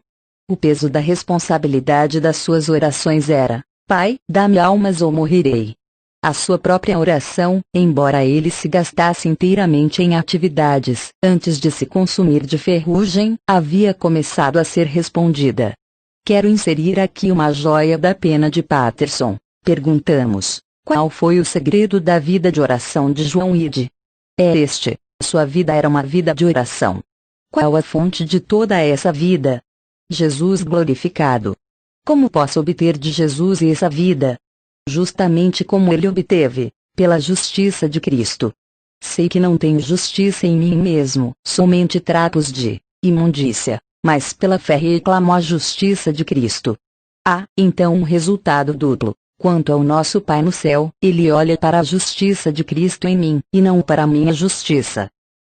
O peso da responsabilidade das suas orações era: Pai, dá-me almas ou morrerei. A sua própria oração, embora ele se gastasse inteiramente em atividades, antes de se consumir de ferrugem, havia começado a ser respondida. Quero inserir aqui uma joia da pena de Patterson. Perguntamos: qual foi o segredo da vida de oração de João Ide? É este: sua vida era uma vida de oração. Qual a fonte de toda essa vida? Jesus glorificado. Como posso obter de Jesus essa vida? Justamente como ele obteve, pela justiça de Cristo. Sei que não tenho justiça em mim mesmo, somente trapos de imundícia, mas pela fé reclamo a justiça de Cristo. Há, então, um resultado duplo. Quanto ao nosso Pai no céu, ele olha para a justiça de Cristo em mim, e não para a minha justiça.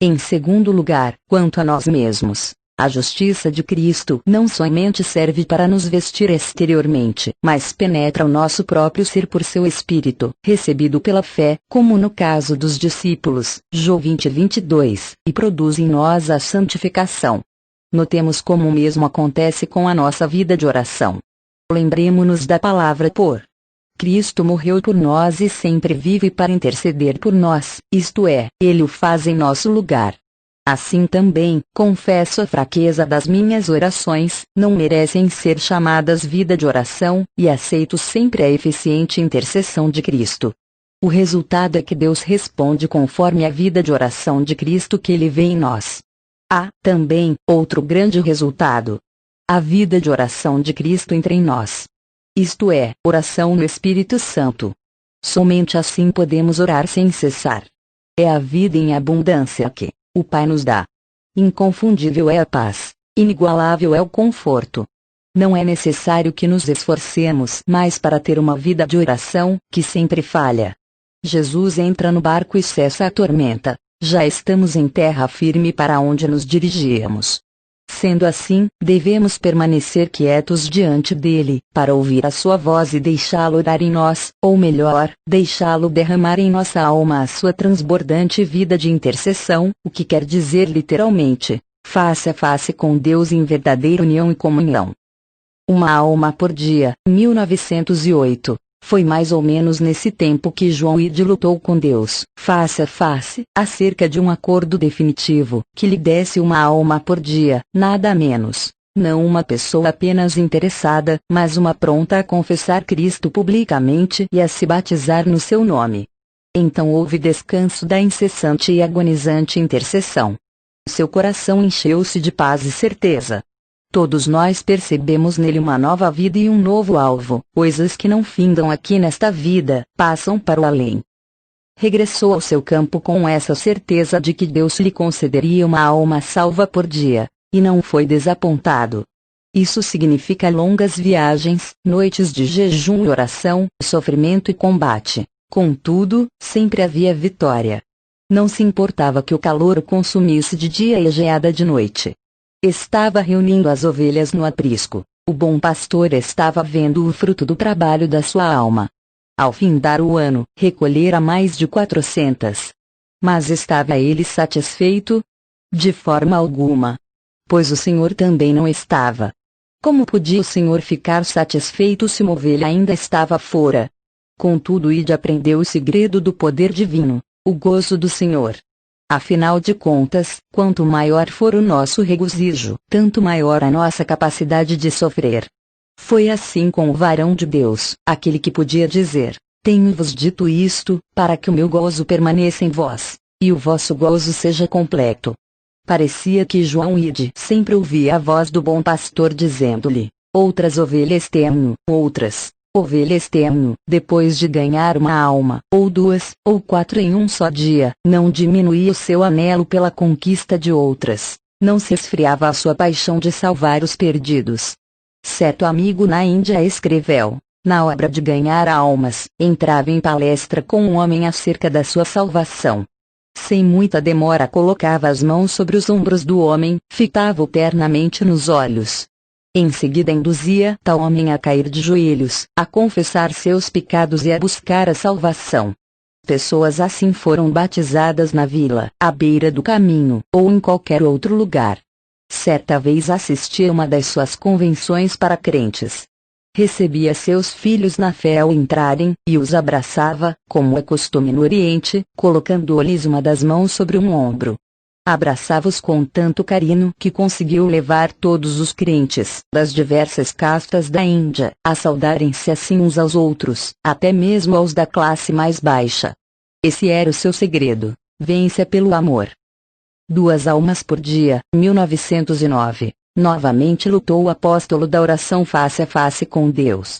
Em segundo lugar, quanto a nós mesmos, a justiça de Cristo não somente serve para nos vestir exteriormente, mas penetra o nosso próprio ser por seu Espírito, recebido pela fé, como no caso dos discípulos, João 20:22, e produz em nós a santificação. Notemos como o mesmo acontece com a nossa vida de oração. Lembremo-nos da palavra por. Cristo morreu por nós e sempre vive para interceder por nós, isto é, ele o faz em nosso lugar. Assim também, confesso a fraqueza das minhas orações, não merecem ser chamadas vida de oração, e aceito sempre a eficiente intercessão de Cristo. O resultado é que Deus responde conforme a vida de oração de Cristo que ele vê em nós. Há, também, outro grande resultado. A vida de oração de Cristo entra em nós. Isto é, oração no Espírito Santo. Somente assim podemos orar sem cessar. É a vida em abundância que o Pai nos dá. Inconfundível é a paz, inigualável é o conforto. Não é necessário que nos esforcemos mais para ter uma vida de oração, que sempre falha. Jesus entra no barco e cessa a tormenta. Já estamos em terra firme para onde nos dirigíamos. Sendo assim, devemos permanecer quietos diante dele, para ouvir a sua voz e deixá-lo orar em nós, ou melhor, deixá-lo derramar em nossa alma a sua transbordante vida de intercessão, o que quer dizer literalmente, face a face com Deus em verdadeira união e comunhão. Uma alma por dia, 1908. Foi mais ou menos nesse tempo que João Ide lutou com Deus, face a face, acerca de um acordo definitivo, que lhe desse uma alma por dia, nada menos. Não uma pessoa apenas interessada, mas uma pronta a confessar Cristo publicamente e a se batizar no seu nome. Então houve descanso da incessante e agonizante intercessão. Seu coração encheu-se de paz e certeza. Todos nós percebemos nele uma nova vida e um novo alvo, coisas que não findam aqui nesta vida, passam para o além. Regressou ao seu campo com essa certeza de que Deus lhe concederia uma alma salva por dia, e não foi desapontado. Isso significa longas viagens, noites de jejum e oração, sofrimento e combate. Contudo, sempre havia vitória. Não se importava que o calor o consumisse de dia e a geada de noite. Estava reunindo as ovelhas no aprisco. O bom pastor estava vendo o fruto do trabalho da sua alma. Ao findar o ano, recolhera mais de 400. Mas estava ele satisfeito? De forma alguma. Pois o Senhor também não estava. Como podia o Senhor ficar satisfeito se uma ovelha ainda estava fora? Contudo, Ide aprendeu o segredo do poder divino, o gozo do Senhor. Afinal de contas, quanto maior for o nosso regozijo, tanto maior a nossa capacidade de sofrer. Foi assim com o varão de Deus, aquele que podia dizer: tenho-vos dito isto, para que o meu gozo permaneça em vós, e o vosso gozo seja completo. Parecia que João Ide sempre ouvia a voz do bom pastor dizendo-lhe: outras ovelhas tenho, outras ovelhas tenho. Depois de ganhar uma alma, ou duas, ou quatro em um só dia, não diminuía o seu anelo pela conquista de outras, não se esfriava a sua paixão de salvar os perdidos. Certo amigo na Índia escreveu: na obra de ganhar almas, entrava em palestra com um homem acerca da sua salvação. Sem muita demora colocava as mãos sobre os ombros do homem, fitava-o ternamente nos olhos. Em seguida induzia tal homem a cair de joelhos, a confessar seus pecados e a buscar a salvação. Pessoas assim foram batizadas na vila, à beira do caminho, ou em qualquer outro lugar. Certa vez assisti a uma das suas convenções para crentes. Recebia seus filhos na fé ao entrarem, e os abraçava, como é costume no Oriente, colocando-lhes uma das mãos sobre um ombro. Abraçava-os com tanto carinho que conseguiu levar todos os crentes das diversas castas da Índia a saudarem-se assim uns aos outros, até mesmo aos da classe mais baixa. Esse era o seu segredo: vença pelo amor. 2 almas por dia, 1909. Novamente lutou o apóstolo da oração face a face com Deus.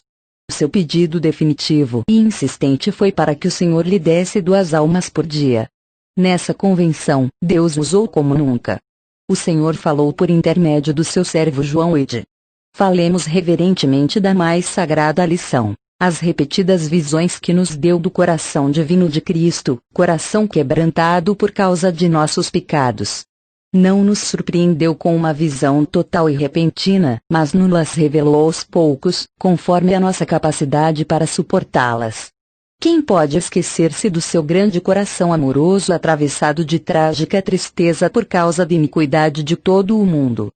Seu pedido definitivo e insistente foi para que o Senhor lhe desse 2 almas por dia. Nessa convenção, Deus usou como nunca. O Senhor falou por intermédio do seu servo João Ide. Falemos reverentemente da mais sagrada lição, as repetidas visões que nos deu do coração divino de Cristo, coração quebrantado por causa de nossos pecados. Não nos surpreendeu com uma visão total e repentina, mas nos revelou aos poucos, conforme a nossa capacidade para suportá-las. Quem pode esquecer-se do seu grande coração amoroso atravessado de trágica tristeza por causa da iniquidade de todo o mundo?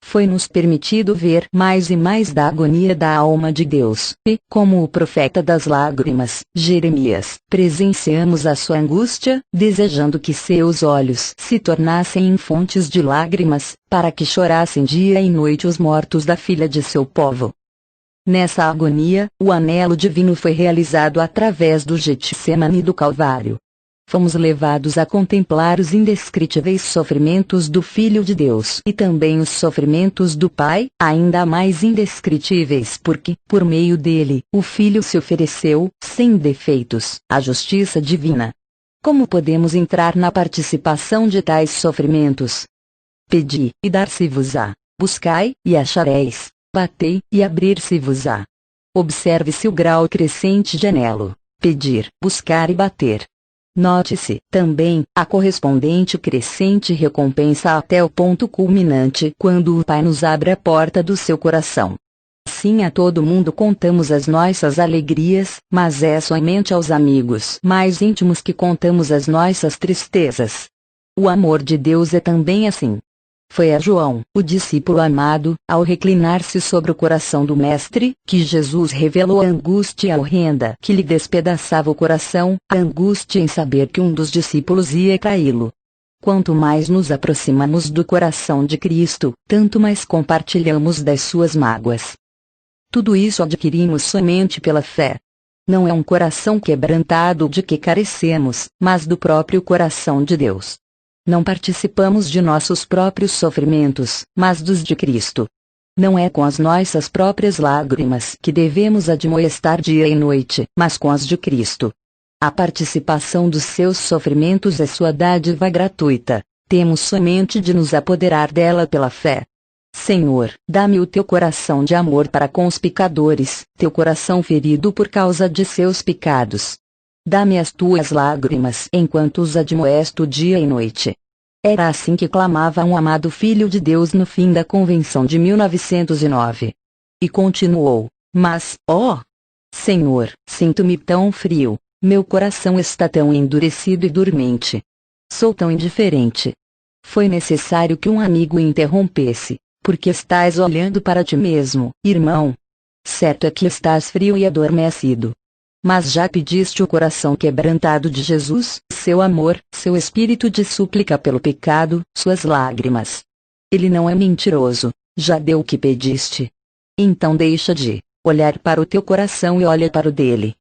Foi-nos permitido ver mais e mais da agonia da alma de Deus, e, como o profeta das lágrimas, Jeremias, presenciamos a sua angústia, desejando que seus olhos se tornassem em fontes de lágrimas, para que chorassem dia e noite os mortos da filha de seu povo. Nessa agonia, o anelo divino foi realizado através do Getsemane do Calvário. Fomos levados a contemplar os indescritíveis sofrimentos do Filho de Deus e também os sofrimentos do Pai, ainda mais indescritíveis porque, por meio dele, o Filho se ofereceu, sem defeitos, à justiça divina. Como podemos entrar na participação de tais sofrimentos? Pedi, e dar-se-vos-á. Buscai, e achareis. Batei, e abrir-se-vos-á. Observe-se o grau crescente de anelo. Pedir, buscar e bater. Note-se, também, a correspondente crescente recompensa até o ponto culminante quando o Pai nos abre a porta do seu coração. Sim, a todo mundo contamos as nossas alegrias, mas é somente aos amigos mais íntimos que contamos as nossas tristezas. O amor de Deus é também assim. Foi a João, o discípulo amado, ao reclinar-se sobre o coração do Mestre, que Jesus revelou a angústia horrenda que lhe despedaçava o coração, a angústia em saber que um dos discípulos ia traí-lo. Quanto mais nos aproximamos do coração de Cristo, tanto mais compartilhamos das suas mágoas. Tudo isso adquirimos somente pela fé. Não é um coração quebrantado de que carecemos, mas do próprio coração de Deus. Não participamos de nossos próprios sofrimentos, mas dos de Cristo. Não é com as nossas próprias lágrimas que devemos admoestar dia e noite, mas com as de Cristo. A participação dos seus sofrimentos é sua dádiva gratuita. Temos somente de nos apoderar dela pela fé. Senhor, dá-me o teu coração de amor para com os pecadores, teu coração ferido por causa de seus pecados. Dá-me as tuas lágrimas enquanto os admoesto dia e noite. Era assim que clamava um amado Filho de Deus no fim da convenção de 1909. E continuou: mas, ó Senhor, sinto-me tão frio, meu coração está tão endurecido e dormente. Sou tão indiferente. Foi necessário que um amigo o interrompesse, porque estás olhando para ti mesmo, irmão. Certo é que estás frio e adormecido. Mas já pediste o coração quebrantado de Jesus, seu amor, seu espírito de súplica pelo pecado, suas lágrimas. Ele não é mentiroso, já deu o que pediste. Então deixa de olhar para o teu coração e olha para o dele.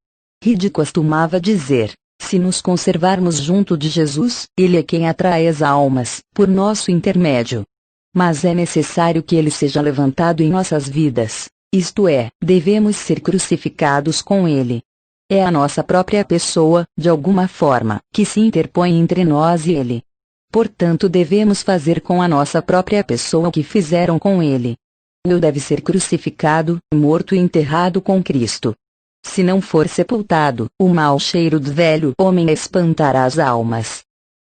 Ride costumava dizer: se nos conservarmos junto de Jesus, ele é quem atrai as almas, por nosso intermédio. Mas é necessário que ele seja levantado em nossas vidas, isto é, devemos ser crucificados com ele. É a nossa própria pessoa, de alguma forma, que se interpõe entre nós e ele. Portanto, devemos fazer com a nossa própria pessoa o que fizeram com ele. O eu deve ser crucificado, morto e enterrado com Cristo. Se não for sepultado, o mau cheiro do velho homem espantará as almas.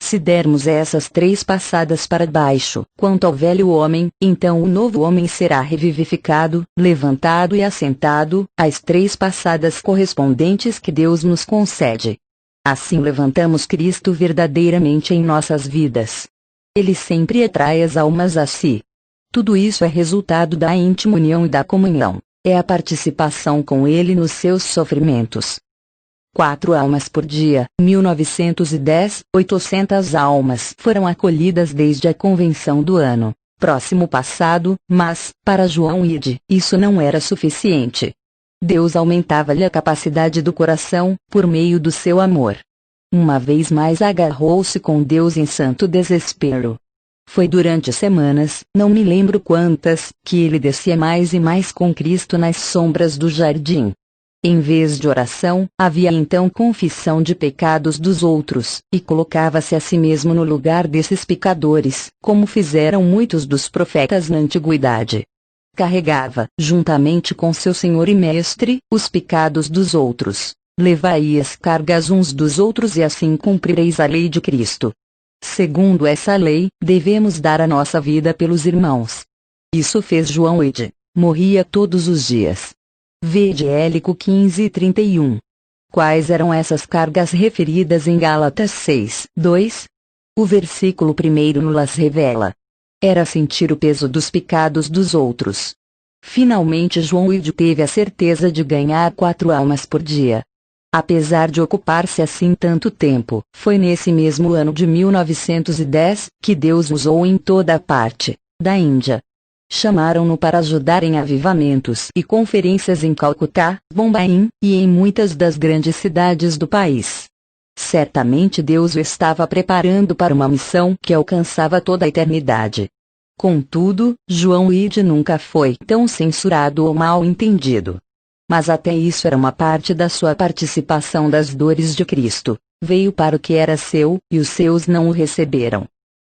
Se dermos essas 3 passadas para baixo, quanto ao velho homem, então o novo homem será revivificado, levantado e assentado, as 3 passadas correspondentes que Deus nos concede. Assim levantamos Cristo verdadeiramente em nossas vidas. Ele sempre atrai as almas a si. Tudo isso é resultado da íntima união e da comunhão, é a participação com Ele nos seus sofrimentos. 4 almas por dia, 1910, 800 almas foram acolhidas desde a convenção do ano próximo passado, mas, para João Ide, isso não era suficiente. Deus aumentava-lhe a capacidade do coração, por meio do seu amor. Uma vez mais agarrou-se com Deus em santo desespero. Foi durante semanas, não me lembro quantas, que ele descia mais e mais com Cristo nas sombras do jardim. Em vez de oração, havia então confissão de pecados dos outros, e colocava-se a si mesmo no lugar desses pecadores, como fizeram muitos dos profetas na antiguidade. Carregava, juntamente com seu Senhor e Mestre, os pecados dos outros. Levai as cargas uns dos outros e assim cumprireis a lei de Cristo. Segundo essa lei, devemos dar a nossa vida pelos irmãos. Isso fez João Ide. Morria todos os dias. Vede Élico 15:31. Quais eram essas cargas referidas em Gálatas 6:2? O versículo 1 nos revela. Era sentir o peso dos pecados dos outros. Finalmente João Ide teve a certeza de ganhar 4 almas por dia. Apesar de ocupar-se assim tanto tempo, foi nesse mesmo ano de 1910, que Deus usou em toda a parte da Índia. Chamaram-no para ajudar em avivamentos e conferências em Calcutá, Bombaim, e em muitas das grandes cidades do país. Certamente Deus o estava preparando para uma missão que alcançava toda a eternidade. Contudo, João Ide nunca foi tão censurado ou mal entendido. Mas até isso era uma parte da sua participação das dores de Cristo. Veio para o que era seu, e os seus não o receberam.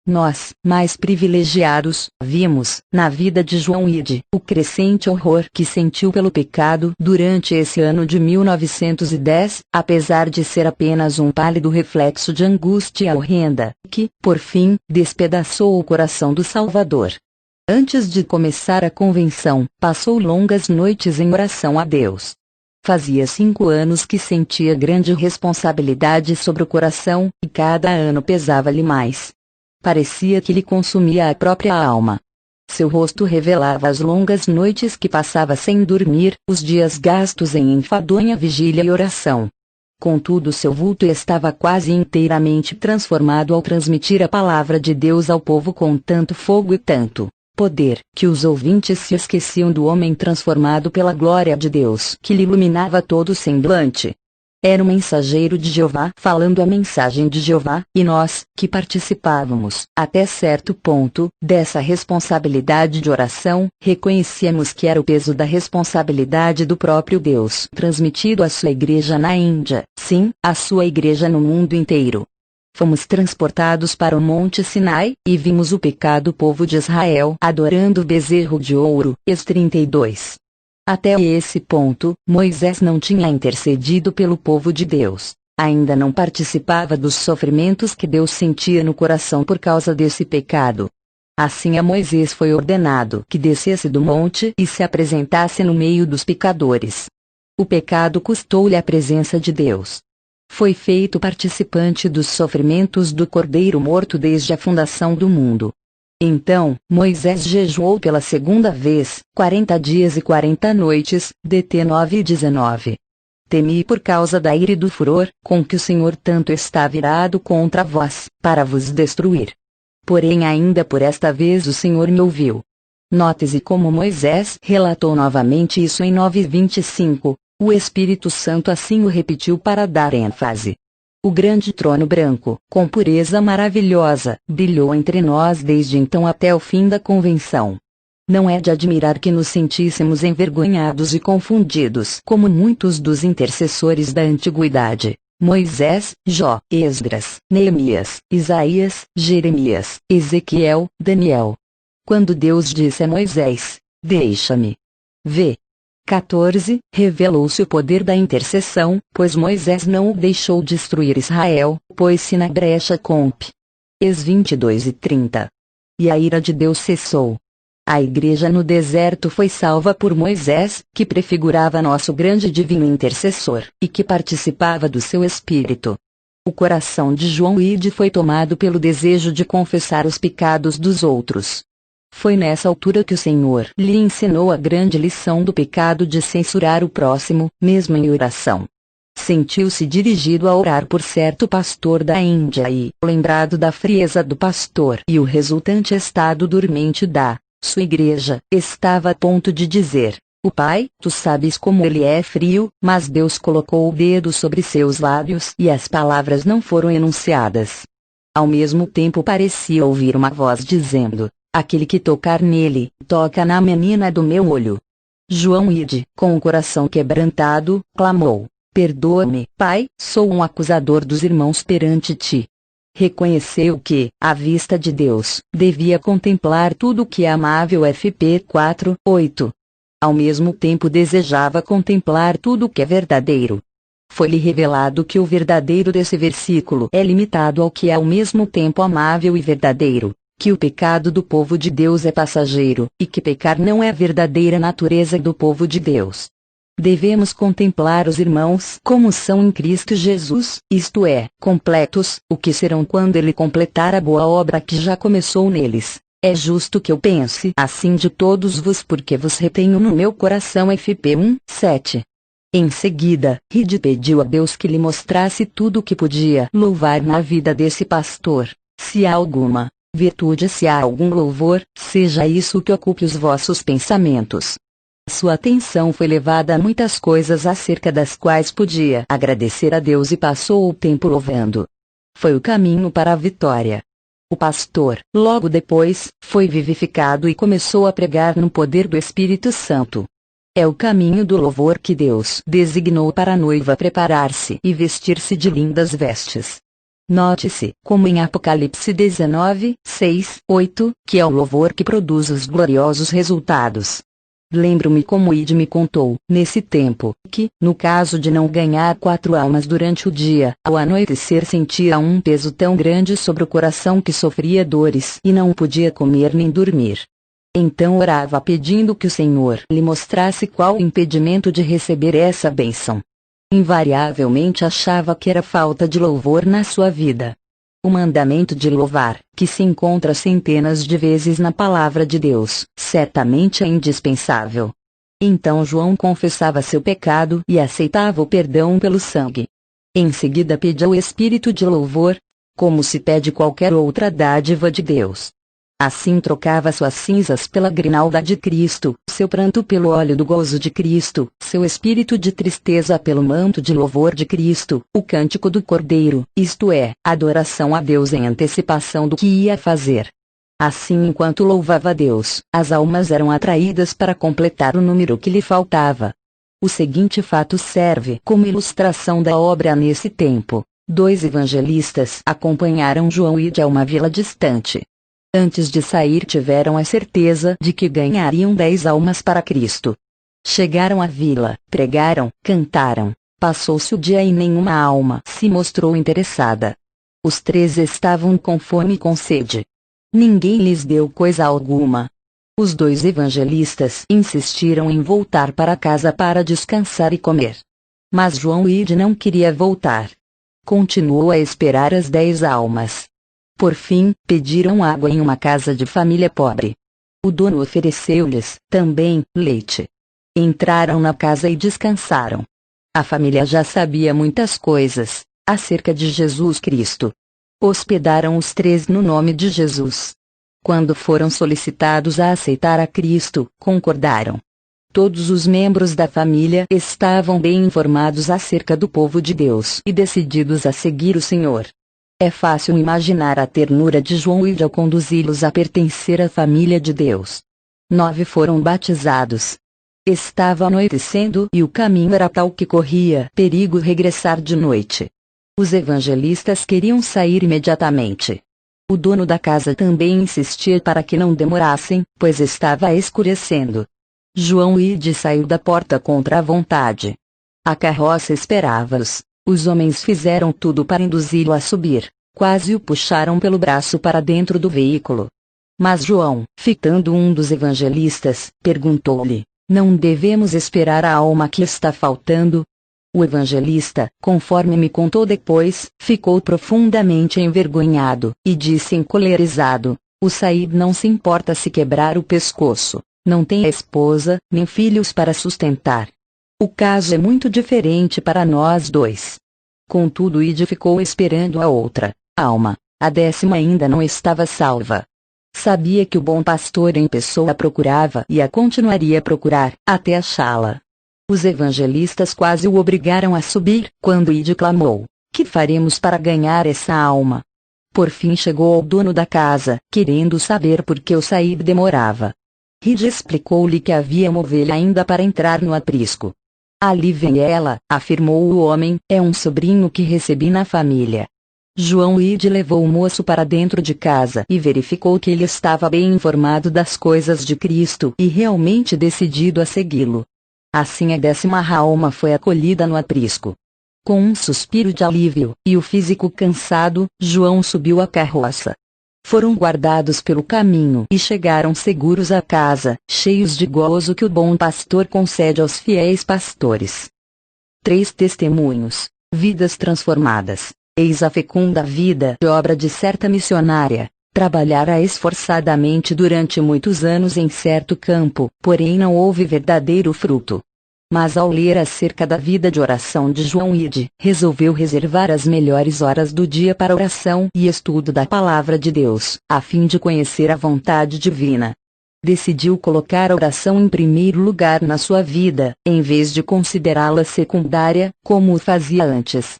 Nós, mais privilegiados, vimos, na vida de João Ide, o crescente horror que sentiu pelo pecado durante esse ano de 1910, apesar de ser apenas um pálido reflexo de angústia horrenda, que, por fim, despedaçou o coração do Salvador. Antes de começar a convenção, passou longas noites em oração a Deus. Fazia 5 anos que sentia grande responsabilidade sobre o coração, e cada ano pesava-lhe mais. Parecia que lhe consumia a própria alma. Seu rosto revelava as longas noites que passava sem dormir, os dias gastos em enfadonha vigília e oração. Contudo, seu vulto estava quase inteiramente transformado ao transmitir a palavra de Deus ao povo com tanto fogo e tanto poder, que os ouvintes se esqueciam do homem transformado pela glória de Deus, que lhe iluminava todo o semblante. Era um mensageiro de Jeová falando a mensagem de Jeová, e nós, que participávamos, até certo ponto, dessa responsabilidade de oração, reconhecíamos que era o peso da responsabilidade do próprio Deus transmitido à sua igreja na Índia, sim, à sua igreja no mundo inteiro. Fomos transportados para o Monte Sinai, e vimos o pecado povo de Israel adorando o bezerro de ouro, Êxodo 32. Até esse ponto, Moisés não tinha intercedido pelo povo de Deus. Ainda não participava dos sofrimentos que Deus sentia no coração por causa desse pecado. Assim a Moisés foi ordenado que descesse do monte e se apresentasse no meio dos pecadores. O pecado custou-lhe a presença de Deus. Foi feito participante dos sofrimentos do Cordeiro morto desde a fundação do mundo. Então, Moisés jejuou pela segunda vez, 40 dias e 40 noites, DT 9 e 19. Temi por causa da ira e do furor, com que o Senhor tanto está virado contra vós, para vos destruir. Porém ainda por esta vez o Senhor me ouviu. Note-se como Moisés relatou novamente isso em 9:25, o Espírito Santo assim o repetiu para dar ênfase. O grande trono branco, com pureza maravilhosa, brilhou entre nós desde então até o fim da convenção. Não é de admirar que nos sentíssemos envergonhados e confundidos como muitos dos intercessores da antiguidade. Moisés, Jó, Esdras, Neemias, Isaías, Jeremias, Ezequiel, Daniel. Quando Deus disse a Moisés, deixa-me ver. 14. Revelou-se o poder da intercessão, pois Moisés não o deixou destruir Israel, pôs-se na brecha comp. Ex 22 e 30. E a ira de Deus cessou. A igreja no deserto foi salva por Moisés, que prefigurava nosso grande e divino intercessor, e que participava do seu espírito. O coração de João Ide foi tomado pelo desejo de confessar os pecados dos outros. Foi nessa altura que o Senhor lhe ensinou a grande lição do pecado de censurar o próximo, mesmo em oração. Sentiu-se dirigido a orar por certo pastor da Índia e, lembrado da frieza do pastor e o resultante estado dormente da sua igreja, estava a ponto de dizer: o Pai, tu sabes como ele é frio, mas Deus colocou o dedo sobre seus lábios e as palavras não foram enunciadas. Ao mesmo tempo parecia ouvir uma voz dizendo: aquele que tocar nele, toca na menina do meu olho. João Ide, com o coração quebrantado, clamou: perdoa-me, Pai, sou um acusador dos irmãos perante ti. Reconheceu que, à vista de Deus, devia contemplar tudo o que é amável. FP 4:8. Ao mesmo tempo desejava contemplar tudo o que é verdadeiro. Foi-lhe revelado que o verdadeiro desse versículo é limitado ao que é ao mesmo tempo amável e verdadeiro, que o pecado do povo de Deus é passageiro, e que pecar não é a verdadeira natureza do povo de Deus. Devemos contemplar os irmãos como são em Cristo Jesus, isto é, completos, o que serão quando ele completar a boa obra que já começou neles. É justo que eu pense assim de todos vos, porque vos retenho no meu coração. FP 1:7. Em seguida, Ide pediu a Deus que lhe mostrasse tudo o que podia louvar na vida desse pastor. Se há alguma virtude, se há algum louvor, seja isso o que ocupe os vossos pensamentos. Sua atenção foi levada a muitas coisas acerca das quais podia agradecer a Deus e passou o tempo louvando. Foi o caminho para a vitória. O pastor, logo depois, foi vivificado e começou a pregar no poder do Espírito Santo. É o caminho do louvor que Deus designou para a noiva preparar-se e vestir-se de lindas vestes. Note-se, como em Apocalipse 19:6-8, que é o louvor que produz os gloriosos resultados. Lembro-me como Ide me contou, nesse tempo, que, no caso de não ganhar 4 almas durante o dia, ao anoitecer sentia um peso tão grande sobre o coração que sofria dores e não podia comer nem dormir. Então orava pedindo que o Senhor lhe mostrasse qual o impedimento de receber essa bênção. Invariavelmente achava que era falta de louvor na sua vida. O mandamento de louvar, que se encontra centenas de vezes na palavra de Deus, certamente é indispensável. Então João confessava seu pecado e aceitava o perdão pelo sangue. Em seguida pedia o espírito de louvor, como se pede qualquer outra dádiva de Deus. Assim trocava suas cinzas pela grinalda de Cristo, seu pranto pelo óleo do gozo de Cristo, seu espírito de tristeza pelo manto de louvor de Cristo, o cântico do Cordeiro, isto é, adoração a Deus em antecipação do que ia fazer. Assim, enquanto louvava a Deus, as almas eram atraídas para completar o número que lhe faltava. O seguinte fato serve como ilustração da obra nesse tempo. 2 evangelistas acompanharam João Ide a uma vila distante. Antes de sair tiveram a certeza de que ganhariam 10 almas para Cristo. Chegaram à vila, pregaram, cantaram. Passou-se o dia e nenhuma alma se mostrou interessada. Os 3 estavam com fome e com sede. Ninguém lhes deu coisa alguma. Os dois evangelistas insistiram em voltar para casa para descansar e comer. Mas João Ide não queria voltar. Continuou a esperar as 10 almas. Por fim, pediram água em uma casa de família pobre. O dono ofereceu-lhes, também, leite. Entraram na casa e descansaram. A família já sabia muitas coisas acerca de Jesus Cristo. Hospedaram os 3 no nome de Jesus. Quando foram solicitados a aceitar a Cristo, concordaram. Todos os membros da família estavam bem informados acerca do povo de Deus e decididos a seguir o Senhor. É fácil imaginar a ternura de João Ide ao conduzi-los a pertencer à família de Deus. 9 foram batizados. Estava anoitecendo e o caminho era tal que corria perigo regressar de noite. Os evangelistas queriam sair imediatamente. O dono da casa também insistia para que não demorassem, pois estava escurecendo. João Ide saiu da porta contra a vontade. A carroça esperava-os. Os homens fizeram tudo para induzi-lo a subir. Quase o puxaram pelo braço para dentro do veículo. Mas João, fitando um dos evangelistas, perguntou-lhe: "Não devemos esperar a alma que está faltando?" O evangelista, conforme me contou depois, ficou profundamente envergonhado, e disse encolerizado: "O Said não se importa se quebrar o pescoço. Não tem esposa, nem filhos para sustentar. O caso é muito diferente para nós dois." Contudo, Ide ficou esperando a outra alma. A 10ª ainda não estava salva. Sabia que o bom pastor em pessoa a procurava e a continuaria a procurar, até achá-la. Os evangelistas quase o obrigaram a subir, quando Ide clamou: "Que faremos para ganhar essa alma?" Por fim chegou ao dono da casa, querendo saber por que o Said demorava. Ide explicou-lhe que havia uma ovelha ainda para entrar no aprisco. "Ali vem ela", afirmou o homem, "é um sobrinho que recebi na família." João Ide levou o moço para dentro de casa e verificou que ele estava bem informado das coisas de Cristo e realmente decidido a segui-lo. Assim a 10ª alma foi acolhida no aprisco. Com um suspiro de alívio, e o físico cansado, João subiu a carroça. Foram guardados pelo caminho e chegaram seguros à casa, cheios de gozo que o bom pastor concede aos fiéis pastores. 3 testemunhos, vidas transformadas. Eis a fecunda vida e obra de certa missionária. Trabalhara esforçadamente durante muitos anos em certo campo, porém não houve verdadeiro fruto. Mas ao ler acerca da vida de oração de João Ide, resolveu reservar as melhores horas do dia para oração e estudo da Palavra de Deus, a fim de conhecer a vontade divina. Decidiu colocar a oração em primeiro lugar na sua vida, em vez de considerá-la secundária, como o fazia antes.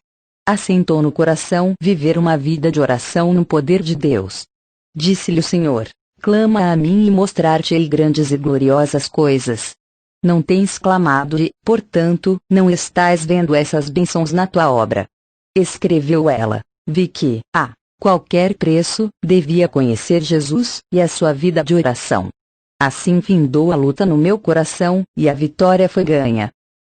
Assentou no coração viver uma vida de oração no poder de Deus. Disse-lhe o Senhor: "Clama a mim e mostrar-te-ei grandes e gloriosas coisas." Não tens clamado e, portanto, não estás vendo essas bênçãos na tua obra. Escreveu ela: "Vi que, a qualquer preço, devia conhecer Jesus e a sua vida de oração." Assim findou a luta no meu coração, e a vitória foi ganha.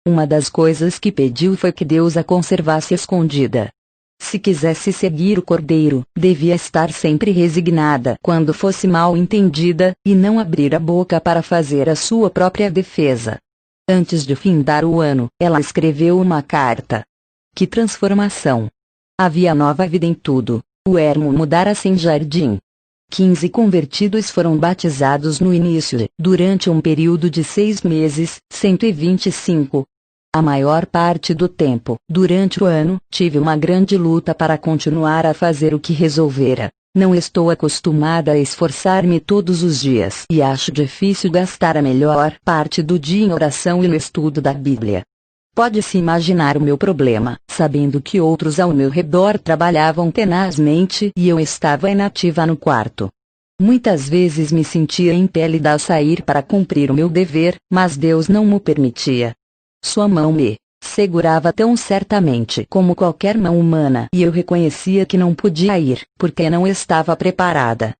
Uma das coisas que pediu foi que Deus a conservasse escondida. Se quisesse seguir o Cordeiro, devia estar sempre resignada quando fosse mal entendida, e não abrir a boca para fazer a sua própria defesa. Antes de findar o ano, ela escreveu uma carta. Que transformação! Havia nova vida em tudo. O ermo mudara-se em jardim. 15 convertidos foram batizados no início, durante um período de 6 meses, 125. A maior parte do tempo, durante o ano, tive uma grande luta para continuar a fazer o que resolvera. Não estou acostumada a esforçar-me todos os dias e acho difícil gastar a melhor parte do dia em oração e no estudo da Bíblia. Pode-se imaginar o meu problema, sabendo que outros ao meu redor trabalhavam tenazmente e eu estava inativa no quarto. Muitas vezes me sentia impelida a sair para cumprir o meu dever, mas Deus não mo permitia. Sua mão me segurava tão certamente como qualquer mão humana e eu reconhecia que não podia ir, porque não estava preparada.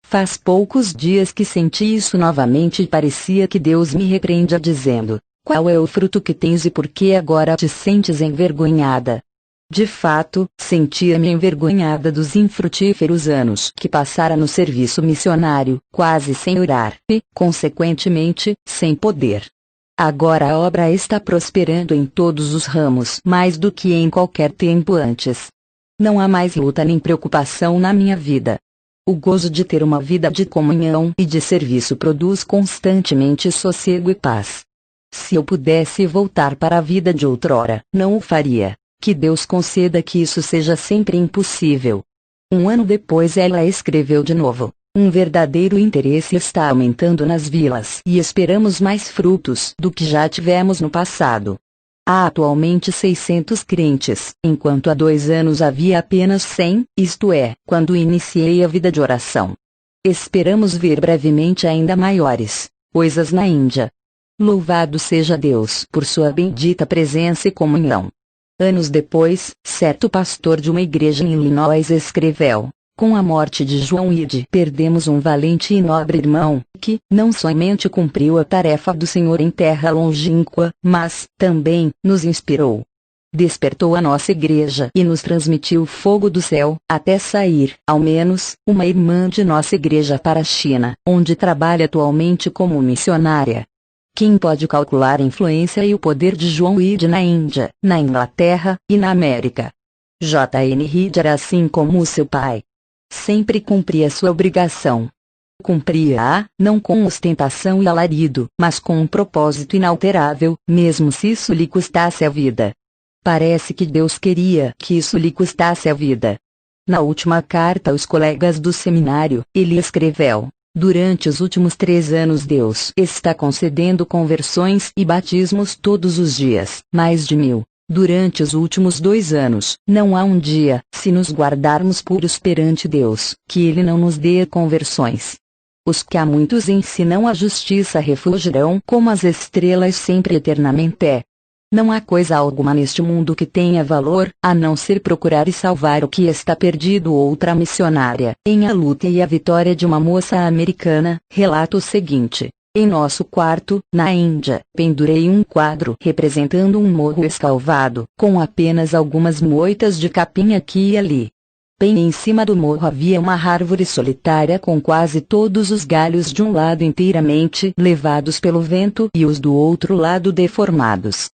Faz poucos dias que senti isso novamente e parecia que Deus me repreendia dizendo: "Qual é o fruto que tens e por que agora te sentes envergonhada?" De fato, sentia-me envergonhada dos infrutíferos anos que passara no serviço missionário, quase sem orar e, consequentemente, sem poder. Agora a obra está prosperando em todos os ramos mais do que em qualquer tempo antes. Não há mais luta nem preocupação na minha vida. O gozo de ter uma vida de comunhão e de serviço produz constantemente sossego e paz. Se eu pudesse voltar para a vida de outrora, não o faria. Que Deus conceda que isso seja sempre impossível. Um ano depois ela escreveu de novo. Um verdadeiro interesse está aumentando nas vilas e esperamos mais frutos do que já tivemos no passado. Há atualmente 600 crentes, enquanto há 2 anos havia apenas 100, isto é, quando iniciei a vida de oração. Esperamos ver brevemente ainda maiores coisas na Índia. Louvado seja Deus por sua bendita presença e comunhão. Anos depois, certo pastor de uma igreja em Illinois escreveu: com a morte de João Ide, perdemos um valente e nobre irmão, que, não somente cumpriu a tarefa do Senhor em terra longínqua, mas, também, nos inspirou. Despertou a nossa igreja e nos transmitiu o fogo do céu, até sair, ao menos, uma irmã de nossa igreja para a China, onde trabalha atualmente como missionária. Quem pode calcular a influência e o poder de João Ide na Índia, na Inglaterra, e na América? J.N. Reed era assim como o seu pai. Sempre cumpria sua obrigação. Cumpria-a, não com ostentação e alarido, mas com um propósito inalterável, mesmo se isso lhe custasse a vida. Parece que Deus queria que isso lhe custasse a vida. Na última carta aos colegas do seminário, ele escreveu: durante os últimos 3 anos Deus está concedendo conversões e batismos todos os dias, mais de 1000. Durante os últimos 2 anos, não há um dia, se nos guardarmos puros perante Deus, que Ele não nos dê conversões. Os que a muitos ensinam a justiça refulgirão como as estrelas sempre eternamente. Não há coisa alguma neste mundo que tenha valor, a não ser procurar e salvar o que está perdido. Outra missionária, em A Luta e a Vitória de uma Moça Americana, relata o seguinte: em nosso quarto, na Índia, pendurei um quadro representando um morro escalvado, com apenas algumas moitas de capim aqui e ali. Bem em cima do morro havia uma árvore solitária com quase todos os galhos de um lado inteiramente levados pelo vento e os do outro lado deformados.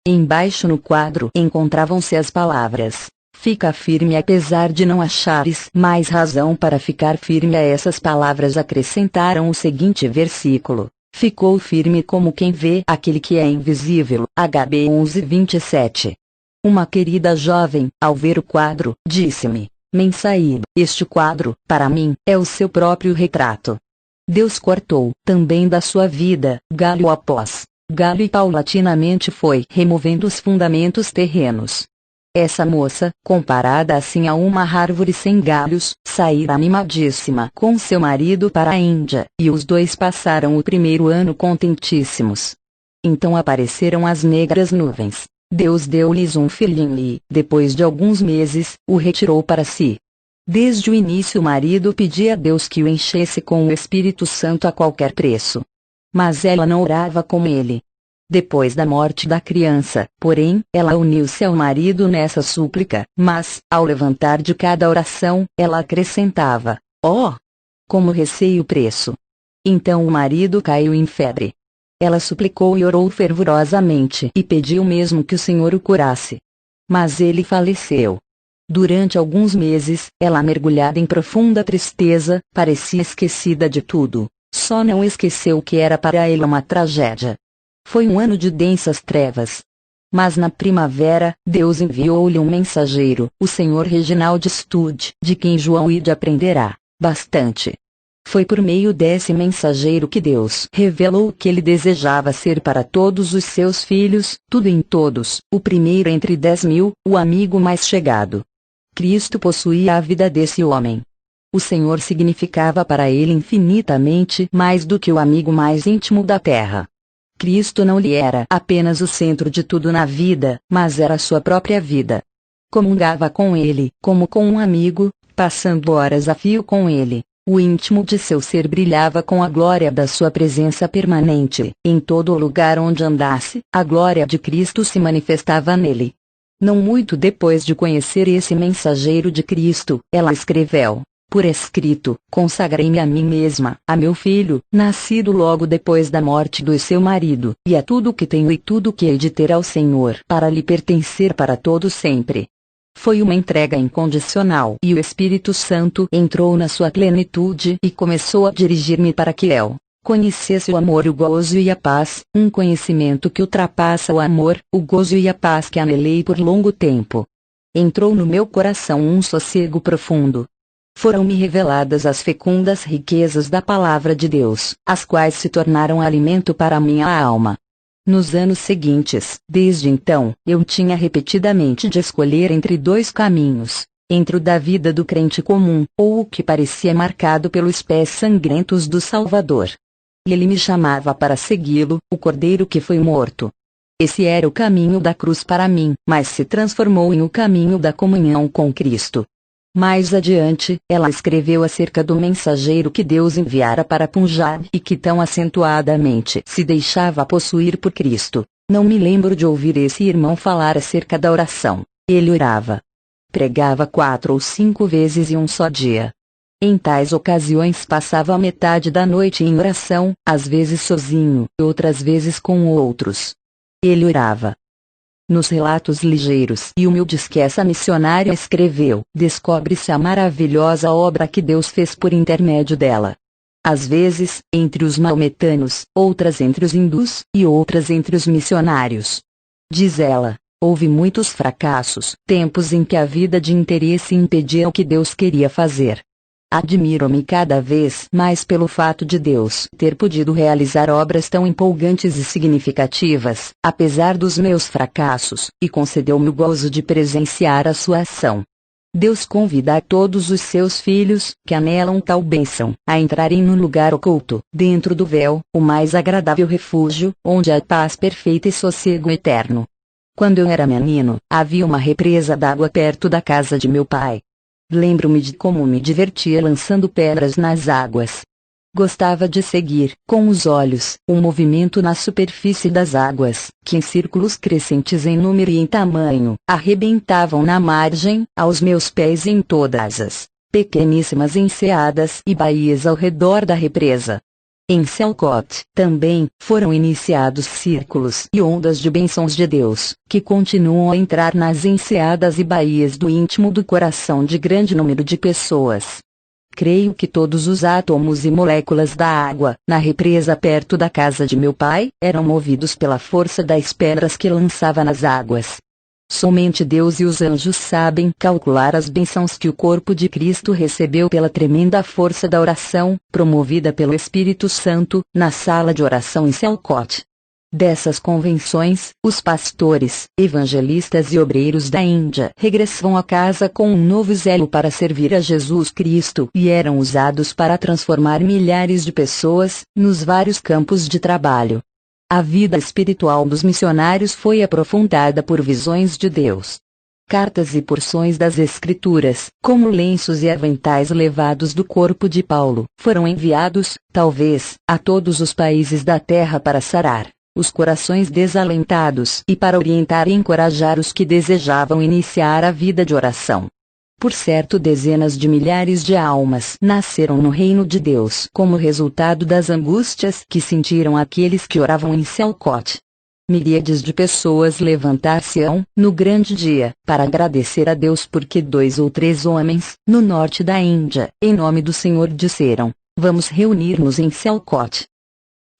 Embaixo no quadro encontravam-se as palavras: fica firme apesar de não achares mais razão para ficar firme. A essas palavras acrescentaram o seguinte versículo: ficou firme como quem vê aquele que é invisível. HB 11:27. Uma querida jovem, ao ver o quadro, disse-me: Mensaíbe, este quadro, para mim, é o seu próprio retrato. Deus cortou, também da sua vida, galho após galho e paulatinamente foi removendo os fundamentos terrenos. Essa moça, comparada assim a uma árvore sem galhos, saíra animadíssima com seu marido para a Índia, e os dois passaram o primeiro ano contentíssimos. Então apareceram as negras nuvens. Deus deu-lhes um filhinho e, depois de alguns meses, o retirou para si. Desde o início o marido pedia a Deus que o enchesse com o Espírito Santo a qualquer preço. Mas ela não orava como ele. Depois da morte da criança, porém, ela uniu-se ao marido nessa súplica, mas, ao levantar de cada oração, ela acrescentava: oh! Como receio o preço! Então o marido caiu em febre. Ela suplicou e orou fervorosamente e pediu mesmo que o Senhor o curasse. Mas ele faleceu. Durante alguns meses, ela, mergulhada em profunda tristeza, parecia esquecida de tudo. Só não esqueceu que era para ela uma tragédia. Foi um ano de densas trevas. Mas na primavera, Deus enviou-lhe um mensageiro, o Sr. Reginald Studd, de quem João Ide aprenderá bastante. Foi por meio desse mensageiro que Deus revelou o que ele desejava ser para todos os seus filhos, tudo em todos, o primeiro entre 10.000, o amigo mais chegado. Cristo possuía a vida desse homem. O Senhor significava para ele infinitamente mais do que o amigo mais íntimo da terra. Cristo não lhe era apenas o centro de tudo na vida, mas era sua própria vida. Comungava com ele, como com um amigo, passando horas a fio com ele. O íntimo de seu ser brilhava com a glória da sua presença permanente. Em todo o lugar onde andasse, a glória de Cristo se manifestava nele. Não muito depois de conhecer esse mensageiro de Cristo, ela escreveu: por escrito, consagrei-me a mim mesma, a meu filho, nascido logo depois da morte do seu marido, e a tudo o que tenho e tudo o que hei de ter ao Senhor, para lhe pertencer para todo sempre. Foi uma entrega incondicional, e o Espírito Santo entrou na sua plenitude e começou a dirigir-me para que eu conhecesse o amor, o gozo e a paz, um conhecimento que ultrapassa o amor, o gozo e a paz que anelei por longo tempo. Entrou no meu coração um sossego profundo. Foram-me reveladas as fecundas riquezas da palavra de Deus, as quais se tornaram alimento para a minha alma. Nos anos seguintes, desde então, eu tinha repetidamente de escolher entre dois caminhos, entre o da vida do crente comum, ou o que parecia marcado pelos pés sangrentos do Salvador. E ele me chamava para segui-lo, o cordeiro que foi morto. Esse era o caminho da cruz para mim, mas se transformou em o caminho da comunhão com Cristo. Mais adiante, ela escreveu acerca do mensageiro que Deus enviara para Punjab e que tão acentuadamente se deixava possuir por Cristo. Não me lembro de ouvir esse irmão falar acerca da oração. Ele orava. Pregava 4 ou 5 vezes em um só dia. Em tais ocasiões passava a metade da noite em oração, às vezes sozinho, outras vezes com outros. Ele orava. Nos relatos ligeiros e humildes que essa missionária escreveu, descobre-se a maravilhosa obra que Deus fez por intermédio dela. Às vezes, entre os maometanos, outras entre os hindus, e outras entre os missionários. Diz ela, houve muitos fracassos, tempos em que a vida de interesse impedia o que Deus queria fazer. Admiro-me cada vez mais pelo fato de Deus ter podido realizar obras tão empolgantes e significativas, apesar dos meus fracassos, e concedeu-me o gozo de presenciar a sua ação. Deus convida a todos os seus filhos, que anelam tal bênção, a entrarem no lugar oculto, dentro do véu, o mais agradável refúgio, onde há paz perfeita e sossego eterno. Quando eu era menino, havia uma represa d'água perto da casa de meu pai. Lembro-me de como me divertia lançando pedras nas águas. Gostava de seguir, com os olhos, o movimento na superfície das águas, que em círculos crescentes em número e em tamanho, arrebentavam na margem, aos meus pés em todas as pequeníssimas enseadas e baías ao redor da represa. Em Selcott, também, foram iniciados círculos e ondas de bênçãos de Deus, que continuam a entrar nas enseadas e baías do íntimo do coração de grande número de pessoas. Creio que todos os átomos e moléculas da água, na represa perto da casa de meu pai, eram movidos pela força das pedras que lançava nas águas. Somente Deus e os anjos sabem calcular as bênçãos que o corpo de Cristo recebeu pela tremenda força da oração, promovida pelo Espírito Santo, na sala de oração em Selcott. Dessas convenções, os pastores, evangelistas e obreiros da Índia regressavam a casa com um novo zelo para servir a Jesus Cristo e eram usados para transformar milhares de pessoas, nos vários campos de trabalho. A vida espiritual dos missionários foi aprofundada por visões de Deus. Cartas e porções das Escrituras, como lenços e aventais levados do corpo de Paulo, foram enviados, talvez, a todos os países da terra para sarar os corações desalentados e para orientar e encorajar os que desejavam iniciar a vida de oração. Por certo, dezenas de milhares de almas nasceram no reino de Deus como resultado das angústias que sentiram aqueles que oravam em Selcott. Miríades de pessoas levantar-se-ão, no grande dia, para agradecer a Deus porque 2 ou 3 homens, no norte da Índia, em nome do Senhor disseram, vamos reunir-nos em Selcott.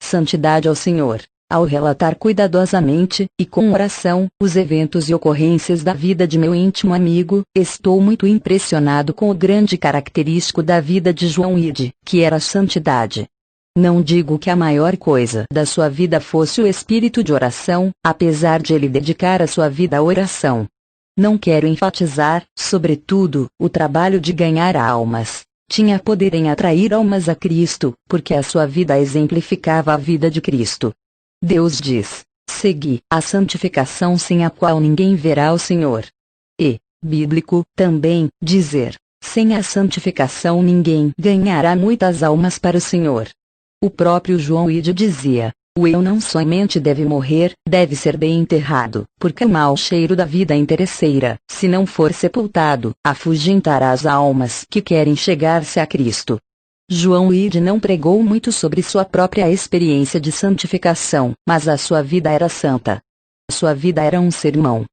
Santidade ao Senhor. Ao relatar cuidadosamente, e com oração, os eventos e ocorrências da vida de meu íntimo amigo, estou muito impressionado com o grande característico da vida de João Ide, que era a santidade. Não digo que a maior coisa da sua vida fosse o espírito de oração, apesar de ele dedicar a sua vida à oração. Não quero enfatizar, sobretudo, o trabalho de ganhar almas. Tinha poder em atrair almas a Cristo, porque a sua vida exemplificava a vida de Cristo. Deus diz, segui a santificação sem a qual ninguém verá o Senhor. E, bíblico, também, dizer, sem a santificação ninguém ganhará muitas almas para o Senhor. O próprio João Ide dizia, O eu não somente deve morrer, deve ser bem enterrado, porque o mau cheiro da vida interesseira, se não for sepultado, afugentará as almas que querem chegar-se a Cristo. João Ide não pregou muito sobre sua própria experiência de santificação, mas a sua vida era santa. Sua vida era um sermão.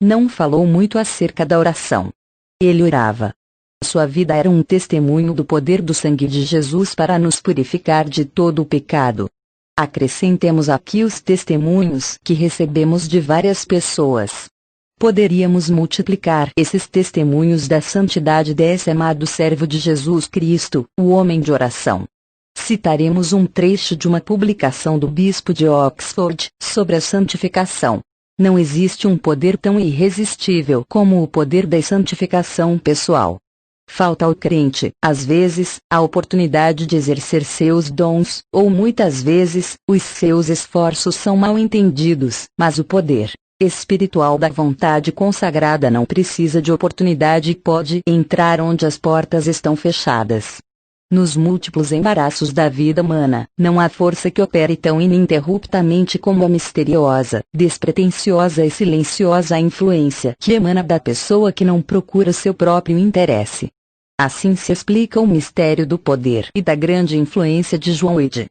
Não falou muito acerca da oração. Ele orava. Sua vida era um testemunho do poder do sangue de Jesus para nos purificar de todo o pecado. Acrescentemos aqui os testemunhos que recebemos de várias pessoas. Poderíamos multiplicar esses testemunhos da santidade desse amado servo de Jesus Cristo, o homem de oração. Citaremos um trecho de uma publicação do bispo de Oxford sobre a santificação. Não existe um poder tão irresistível como o poder da santificação pessoal. Falta ao crente, às vezes, a oportunidade de exercer seus dons, ou muitas vezes, os seus esforços são mal entendidos, mas o poder espiritual da vontade consagrada não precisa de oportunidade e pode entrar onde as portas estão fechadas. Nos múltiplos embaraços da vida humana, não há força que opere tão ininterruptamente como a misteriosa, despretensiosa e silenciosa influência que emana da pessoa que não procura seu próprio interesse. Assim se explica o mistério do poder e da grande influência de João Ide.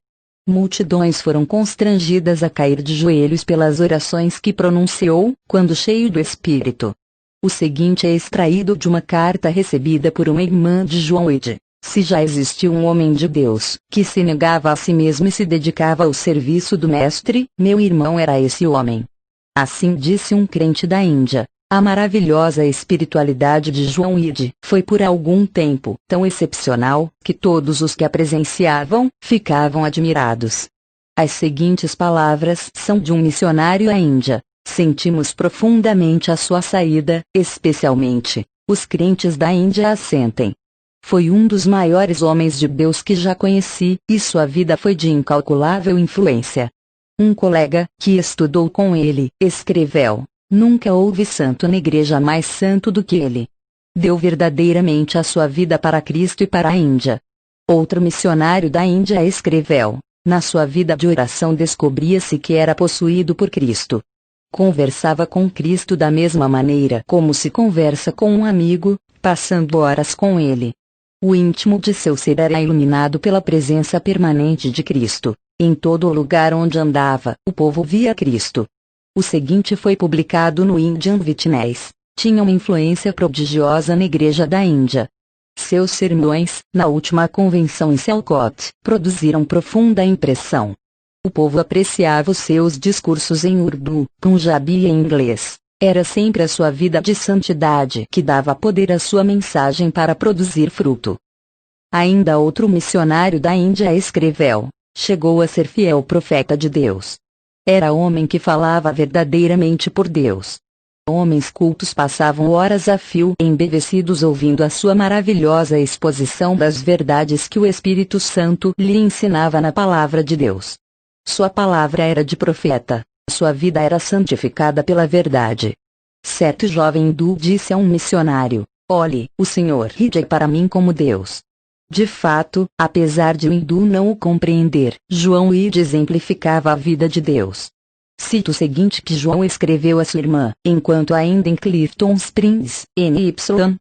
Multidões foram constrangidas a cair de joelhos pelas orações que pronunciou, quando cheio do Espírito. O seguinte é extraído de uma carta recebida por uma irmã de João Ide. Se já existiu um homem de Deus, que se negava a si mesmo e se dedicava ao serviço do Mestre, meu irmão era esse homem. Assim disse um crente da Índia. A maravilhosa espiritualidade de João Ide foi por algum tempo tão excepcional, que todos os que a presenciavam, ficavam admirados. As seguintes palavras são de um missionário à Índia. Sentimos profundamente a sua saída, especialmente, os crentes da Índia a sentem. Foi um dos maiores homens de Deus que já conheci, e sua vida foi de incalculável influência. Um colega, que estudou com ele, escreveu: nunca houve santo na igreja mais santo do que ele. Deu verdadeiramente a sua vida para Cristo e para a Índia. Outro missionário da Índia escreveu: na sua vida de oração descobria-se que era possuído por Cristo. Conversava com Cristo da mesma maneira como se conversa com um amigo, passando horas com ele. O íntimo de seu ser era iluminado pela presença permanente de Cristo. Em todo o lugar onde andava, o povo via Cristo. O seguinte foi publicado no Indian Witness. Tinha uma influência prodigiosa na Igreja da Índia. Seus sermões, na última convenção em Sialkot, produziram profunda impressão. O povo apreciava os seus discursos em Urdu, Punjabi e em inglês. Era sempre a sua vida de santidade que dava poder à sua mensagem para produzir fruto. Ainda outro missionário da Índia escreveu: chegou a ser fiel profeta de Deus. Era homem que falava verdadeiramente por Deus. Homens cultos passavam horas a fio embevecidos ouvindo a sua maravilhosa exposição das verdades que o Espírito Santo lhe ensinava na palavra de Deus. Sua palavra era de profeta, sua vida era santificada pela verdade. Certo jovem hindu disse a um missionário: olhe, o Senhor Ide para mim como Deus. De fato, apesar de o hindu não o compreender, João Ide exemplificava a vida de Deus. Cito o seguinte que João escreveu a sua irmã, enquanto ainda em Clifton Springs, NY,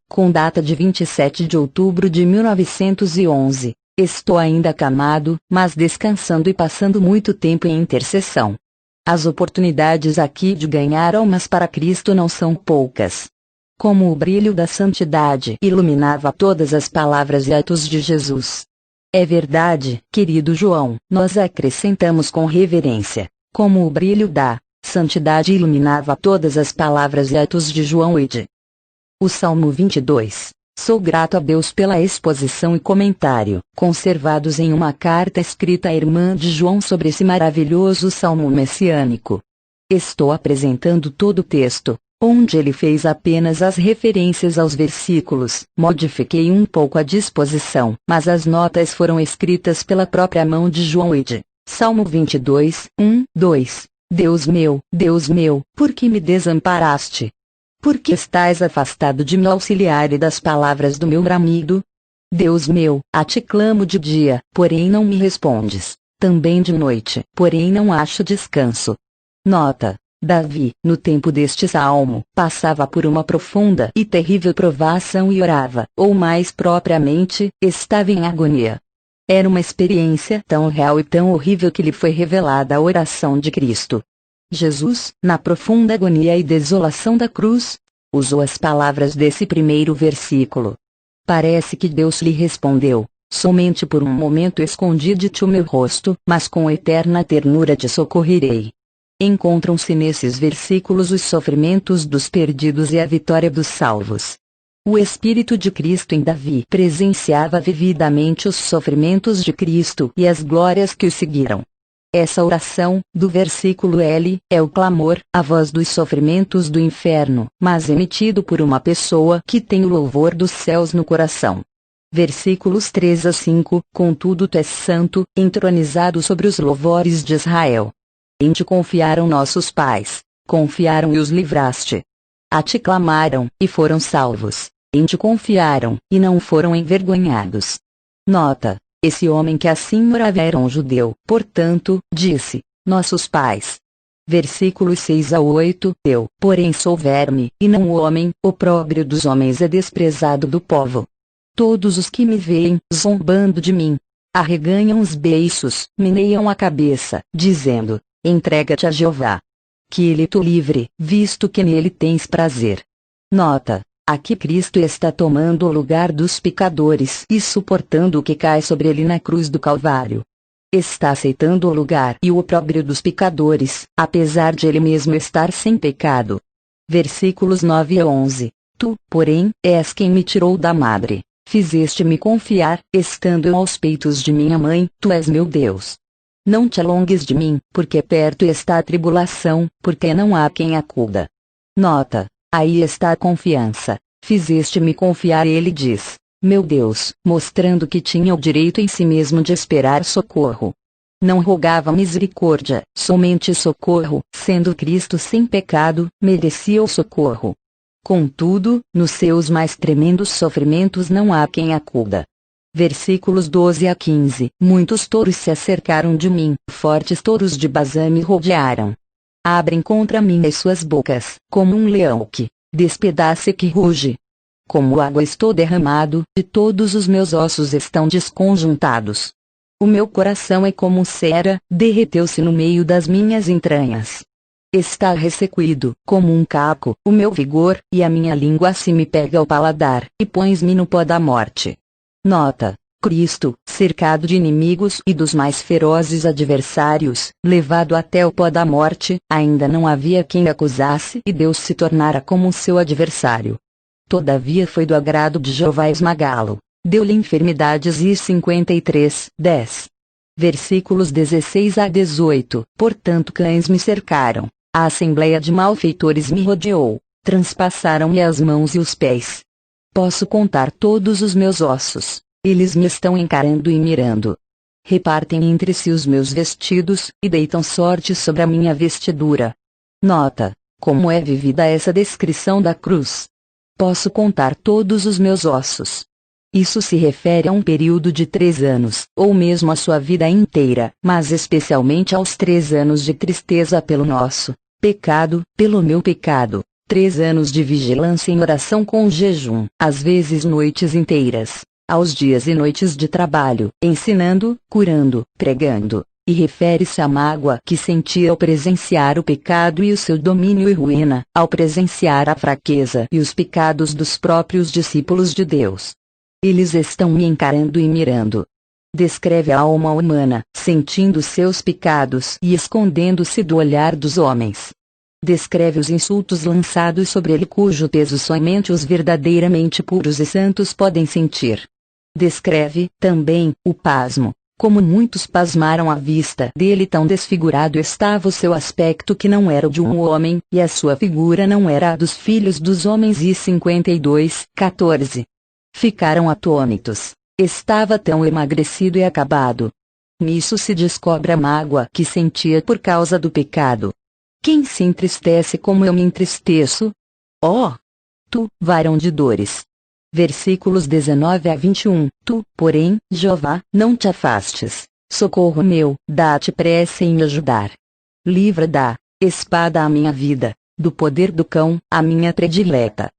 com data de 27 de outubro de 1911. Estou ainda acamado, mas descansando e passando muito tempo em intercessão. As oportunidades aqui de ganhar almas para Cristo não são poucas. Como o brilho da santidade iluminava todas as palavras e atos de Jesus. É verdade, querido João, nós acrescentamos com reverência, como o brilho da santidade iluminava todas as palavras e atos de João Ide. O Salmo 22. Sou grato a Deus pela exposição e comentário, conservados em uma carta escrita à irmã de João sobre esse maravilhoso salmo messiânico. Estou apresentando todo o texto, onde ele fez apenas as referências aos versículos. Modifiquei um pouco a disposição, mas as notas foram escritas pela própria mão de João Ide. Salmo 22, 1, 2. Deus meu, por que me desamparaste? Por que estás afastado de meu auxiliar e das palavras do meu bramido? Deus meu, a ti clamo de dia, porém não me respondes. também de noite, porém não acho descanso. Nota: Davi, no tempo deste salmo, passava por uma profunda e terrível provação e orava, ou mais propriamente, estava em agonia. Era uma experiência tão real e tão horrível que lhe foi revelada a oração de Cristo. Jesus, na profunda agonia e desolação da cruz, usou as palavras desse primeiro versículo. Parece que Deus lhe respondeu: somente por um momento escondi-te o meu rosto, mas com eterna ternura te socorrerei. Encontram-se nesses versículos os sofrimentos dos perdidos e a vitória dos salvos. O Espírito de Cristo em Davi presenciava vividamente os sofrimentos de Cristo e as glórias que o seguiram. Essa oração, do versículo L, é o clamor, a voz dos sofrimentos do inferno, mas emitido por uma pessoa que tem o louvor dos céus no coração. Versículos 3 a 5, contudo tu és santo, entronizado sobre os louvores de Israel. Em ti confiaram nossos pais, confiaram e os livraste. A ti clamaram, e foram salvos. Em ti confiaram, e não foram envergonhados. Nota: esse homem que assim orava era um judeu, portanto, disse: nossos pais. Versículos 6 a 8, eu, porém sou verme, e não o homem, opróbrio dos homens é desprezado do povo. Todos os que me veem, zombando de mim, arreganham os beiços, meneiam a cabeça, dizendo: entrega-te a Jeová. Que ele te livre, visto que nele tens prazer. Nota: aqui Cristo está tomando o lugar dos pecadores e suportando o que cai sobre ele na cruz do Calvário. Está aceitando o lugar e o opróbrio dos pecadores, apesar de ele mesmo estar sem pecado. Versículos 9 a 11. Tu, porém, és quem me tirou da madre. Fizeste-me confiar, estando eu aos peitos de minha mãe, tu és meu Deus. Não te alongues de mim, porque perto está a tribulação, porque não há quem acuda. Nota: aí está a confiança. Fizeste-me confiar, ele diz, meu Deus, mostrando que tinha o direito em si mesmo de esperar socorro. Não rogava misericórdia, somente socorro, sendo Cristo sem pecado, merecia o socorro. Contudo, nos seus mais tremendos sofrimentos não há quem acuda. Versículos 12 a 15. Muitos touros se acercaram de mim, fortes touros de Bazã me rodearam. Abrem contra mim as suas bocas, como um leão que despedaça e que ruge. Como água estou derramado, e todos os meus ossos estão desconjuntados. O meu coração é como cera, derreteu-se no meio das minhas entranhas. Está ressequido, como um caco, o meu vigor, e a minha língua se me pega ao paladar, e pões-me no pó da morte. Nota: Cristo, cercado de inimigos e dos mais ferozes adversários, levado até o pó da morte, ainda não havia quem acusasse e Deus se tornara como seu adversário. Todavia foi do agrado de Jeová esmagá-lo. Deu-lhe enfermidades e 53, 10. Versículos 16 a 18. Portanto cães me cercaram, a assembleia de malfeitores me rodeou, transpassaram-me as mãos e os pés. Posso contar todos os meus ossos, eles me estão encarando e mirando. Repartem entre si os meus vestidos, e deitam sorte sobre a minha vestidura. Nota: como é vivida essa descrição da cruz. Posso contar todos os meus ossos. Isso se refere a um período de 3 anos, ou mesmo a sua vida inteira, mas especialmente aos 3 anos de tristeza pelo nosso pecado, pelo meu pecado. 3 anos de vigilância em oração com jejum, às vezes noites inteiras, aos dias e noites de trabalho, ensinando, curando, pregando, e refere-se à mágoa que sentia ao presenciar o pecado e o seu domínio e ruína, ao presenciar a fraqueza e os pecados dos próprios discípulos de Deus. Eles estão me encarando e mirando. Descreve a alma humana, sentindo seus pecados e escondendo-se do olhar dos homens. Descreve os insultos lançados sobre ele cujo peso somente os verdadeiramente puros e santos podem sentir. Descreve, também, o pasmo, como muitos pasmaram à vista dele tão desfigurado estava o seu aspecto que não era o de um homem, e a sua figura não era a dos filhos dos homens e 52, 14. Ficaram atônitos, estava tão emagrecido e acabado. Nisso se descobre a mágoa que sentia por causa do pecado. Quem se entristece como eu me entristeço? Oh! Tu, varão de dores. Versículos 19 a 21. Tu, porém, Jeová, não te afastes. Socorro meu, dá-te pressa em me ajudar. Livra da espada a minha vida, do poder do cão, a minha predileta.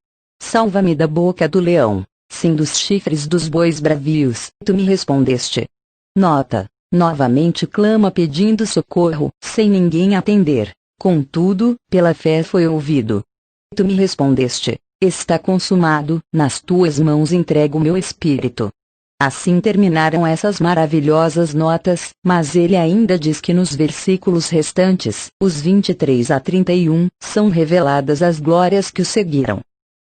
Salva-me da boca do leão, sim dos chifres dos bois bravios. Tu me respondeste. Nota: novamente clama pedindo socorro, sem ninguém atender. Contudo, pela fé foi ouvido. Tu me respondeste. Está consumado, nas tuas mãos entrego o meu espírito. Assim terminaram essas maravilhosas notas, mas ele ainda diz que nos versículos restantes, os 23 a 31, são reveladas as glórias que o seguiram.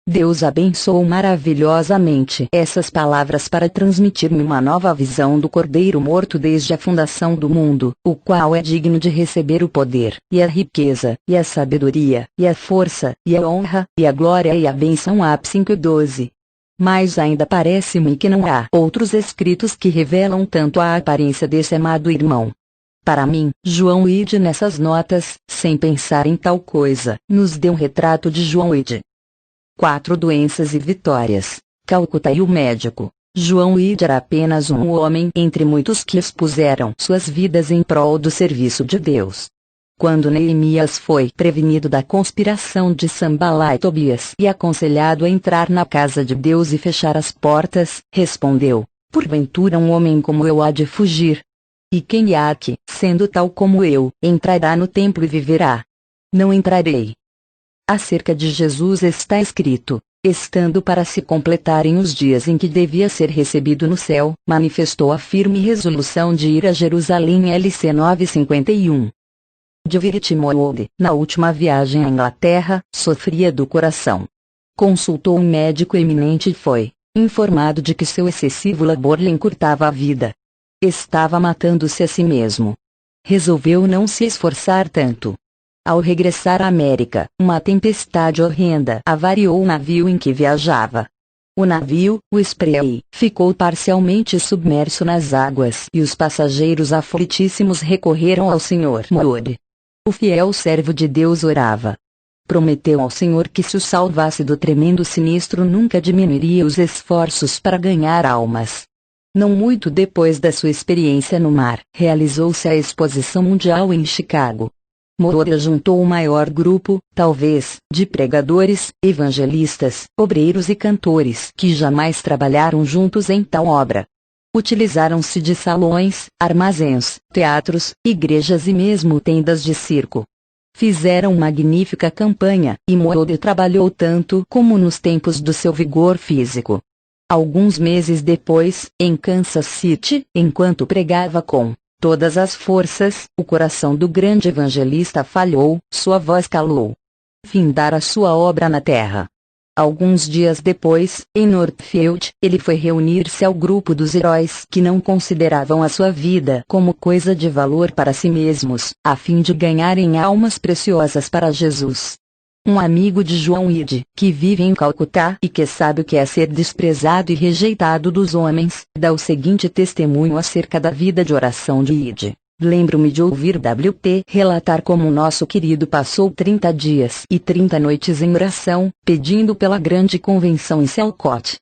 Deus abençoou maravilhosamente essas palavras para transmitir-me uma nova visão do Cordeiro morto desde a fundação do mundo, o qual é digno de receber o poder, e a riqueza, e a sabedoria, e a força, e a honra, e a glória e a bênção. Ap 5:12. Mas ainda parece-me que não há outros escritos que revelam tanto a aparência desse amado irmão. Para mim, João Ide nessas notas, sem pensar em tal coisa, nos deu um retrato de João Ide. 4 doenças e vitórias. Calcutá e o médico. João Ide era apenas um homem entre muitos que expuseram suas vidas em prol do serviço de Deus. Quando Neemias foi prevenido da conspiração de Sambalá e Tobias e aconselhado a entrar na casa de Deus e fechar as portas, respondeu: porventura um homem como eu há de fugir? E quem há que, sendo tal como eu, entrará no templo e viverá? Não entrarei. Acerca de Jesus está escrito: estando para se completarem os dias em que devia ser recebido no céu, manifestou a firme resolução de ir a Jerusalém. LC 9:51. David Moody, na última viagem à Inglaterra, sofria do coração. Consultou um médico eminente e foi informado de que seu excessivo labor lhe encurtava a vida. Estava matando-se a si mesmo. Resolveu não se esforçar tanto. Ao regressar à América, uma tempestade horrenda avariou o navio em que viajava. O navio, o Spray, ficou parcialmente submerso nas águas e os passageiros aflitíssimos recorreram ao Sr. Moody. O fiel servo de Deus orava. Prometeu ao Senhor que se o salvasse do tremendo sinistro nunca diminuiria os esforços para ganhar almas. Não muito depois da sua experiência no mar, realizou-se a Exposição Mundial em Chicago. Moody juntou o maior grupo, talvez, de pregadores, evangelistas, obreiros e cantores que jamais trabalharam juntos em tal obra. Utilizaram-se de salões, armazéns, teatros, igrejas e mesmo tendas de circo. Fizeram magnífica campanha, e Moody trabalhou tanto como nos tempos do seu vigor físico. Alguns meses depois, em Kansas City, enquanto pregava com todas as forças, o coração do grande evangelista falhou, sua voz calou. Findara sua obra na terra. Alguns dias depois, em Northfield, ele foi reunir-se ao grupo dos heróis que não consideravam a sua vida como coisa de valor para si mesmos, a fim de ganharem almas preciosas para Jesus. Um amigo de João Ide, que vive em Calcutá e que sabe o que é ser desprezado e rejeitado dos homens, dá o seguinte testemunho acerca da vida de oração de Ide. Lembro-me de ouvir W.T. relatar como o nosso querido passou 30 dias e 30 noites em oração, pedindo pela grande convenção em Selcott.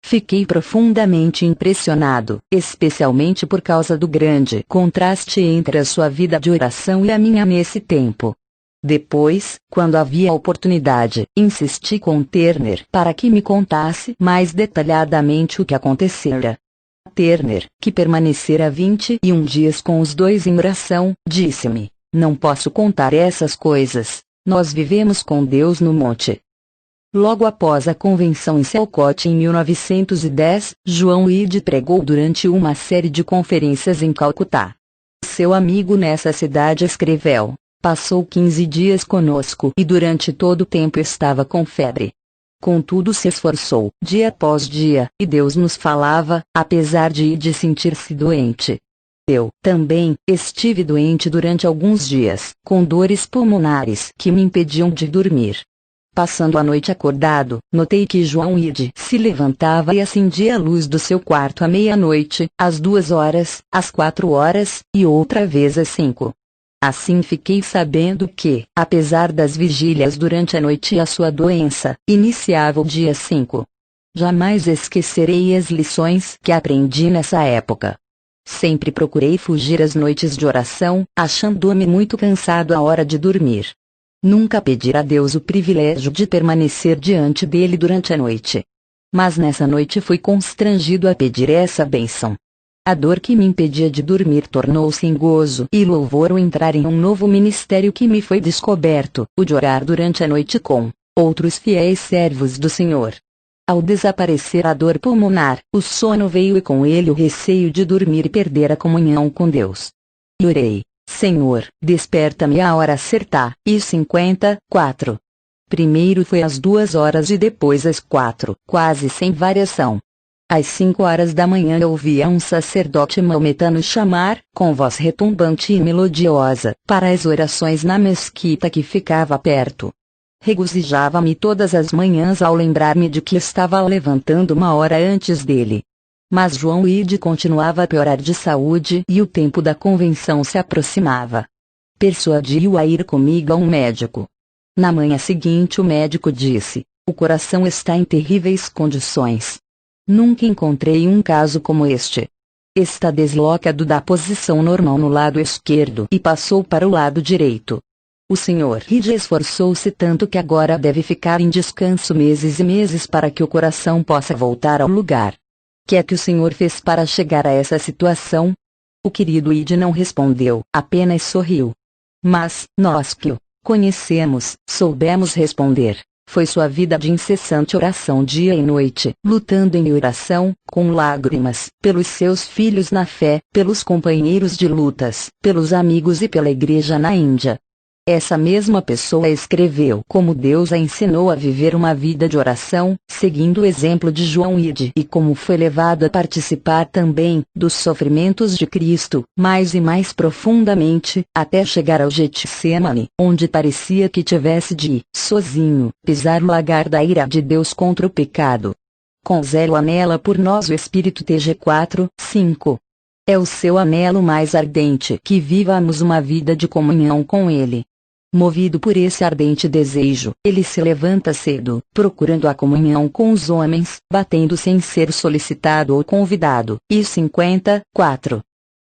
Fiquei profundamente impressionado, especialmente por causa do grande contraste entre a sua vida de oração e a minha nesse tempo. Depois, quando havia oportunidade, insisti com Turner para que me contasse mais detalhadamente o que acontecera. Turner, que permanecera 21 dias com os dois em oração, disse-me: não posso contar essas coisas, nós vivemos com Deus no monte. Logo após a convenção em Selcott em 1910, João Ide pregou durante uma série de conferências em Calcutá. Seu amigo nessa cidade escreveu: passou 15 dias conosco e durante todo o tempo estava com febre. Contudo se esforçou, dia após dia, e Deus nos falava, apesar de Ide sentir-se doente. Eu, também, estive doente durante alguns dias, com dores pulmonares que me impediam de dormir. Passando a noite acordado, notei que João Ide se levantava e acendia a luz do seu quarto à meia-noite, às 2 horas, às 4 horas, e outra vez às 5. Assim fiquei sabendo que, apesar das vigílias durante a noite e a sua doença, iniciava o dia 5. Jamais esquecerei as lições que aprendi nessa época. Sempre procurei fugir às noites de oração, achando-me muito cansado à hora de dormir. Nunca pedi a Deus o privilégio de permanecer diante dele durante a noite. Mas nessa noite fui constrangido a pedir essa bênção. A dor que me impedia de dormir tornou-se em gozo e louvor ao entrar em um novo ministério que me foi descoberto, o de orar durante a noite com outros fiéis servos do Senhor. Ao desaparecer a dor pulmonar, o sono veio e com ele o receio de dormir e perder a comunhão com Deus. E orei: Senhor, desperta-me à hora certa, e 54. Primeiro foi às 2 horas e depois às 4, quase sem variação. Às 5 horas da manhã eu ouvia um sacerdote maometano chamar, com voz retumbante e melodiosa, para as orações na mesquita que ficava perto. Regozijava-me todas as manhãs ao lembrar-me de que estava levantando 1 hora antes dele. Mas João Ide continuava a piorar de saúde e o tempo da convenção se aproximava. Persuadi-o a ir comigo a um médico. Na manhã seguinte o médico disse: o coração está em terríveis condições. Nunca encontrei um caso como este. Está deslocado da posição normal no lado esquerdo e passou para o lado direito. O Sr. Ide esforçou-se tanto que agora deve ficar em descanso meses e meses para que o coração possa voltar ao lugar. Que é que o Senhor fez para chegar a essa situação? O querido Ide não respondeu, apenas sorriu. Mas, nós que o conhecemos, soubemos responder. Foi sua vida de incessante oração dia e noite, lutando em oração, com lágrimas, pelos seus filhos na fé, pelos companheiros de lutas, pelos amigos e pela igreja na Índia. Essa mesma pessoa escreveu como Deus a ensinou a viver uma vida de oração, seguindo o exemplo de João Ide, e como foi levado a participar também dos sofrimentos de Cristo, mais e mais profundamente, até chegar ao Getsemane, onde parecia que tivesse de, sozinho, pisar o lagar da ira de Deus contra o pecado. Com zelo anela por nós o Espírito TG 4:5. É o seu anelo mais ardente que vivamos uma vida de comunhão com Ele. Movido por esse ardente desejo, ele se levanta cedo, procurando a comunhão com os homens, batendo sem ser solicitado ou convidado, e 54.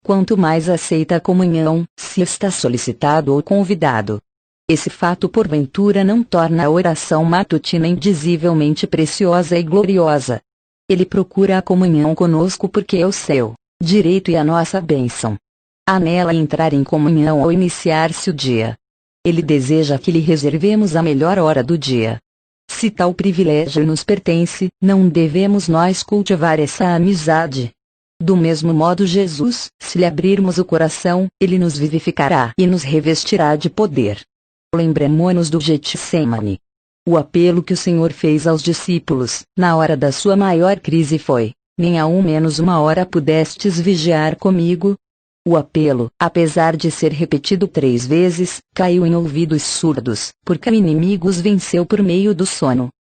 Quanto mais aceita a comunhão, se está solicitado ou convidado. Esse fato porventura não torna a oração matutina indizivelmente preciosa e gloriosa. Ele procura a comunhão conosco porque é o seu direito e a nossa bênção. Anela entrar em comunhão ao iniciar-se o dia. Ele deseja que lhe reservemos a melhor hora do dia. Se tal privilégio nos pertence, não devemos nós cultivar essa amizade. Do mesmo modo Jesus, se lhe abrirmos o coração, ele nos vivificará e nos revestirá de poder. Lembremo-nos do Getsemane. O apelo que o Senhor fez aos discípulos, na hora da sua maior crise foi: nem ao menos 1 hora pudestes vigiar comigo? O apelo, apesar de ser repetido 3 vezes, caiu em ouvidos surdos, porque o inimigo os venceu por meio do sono.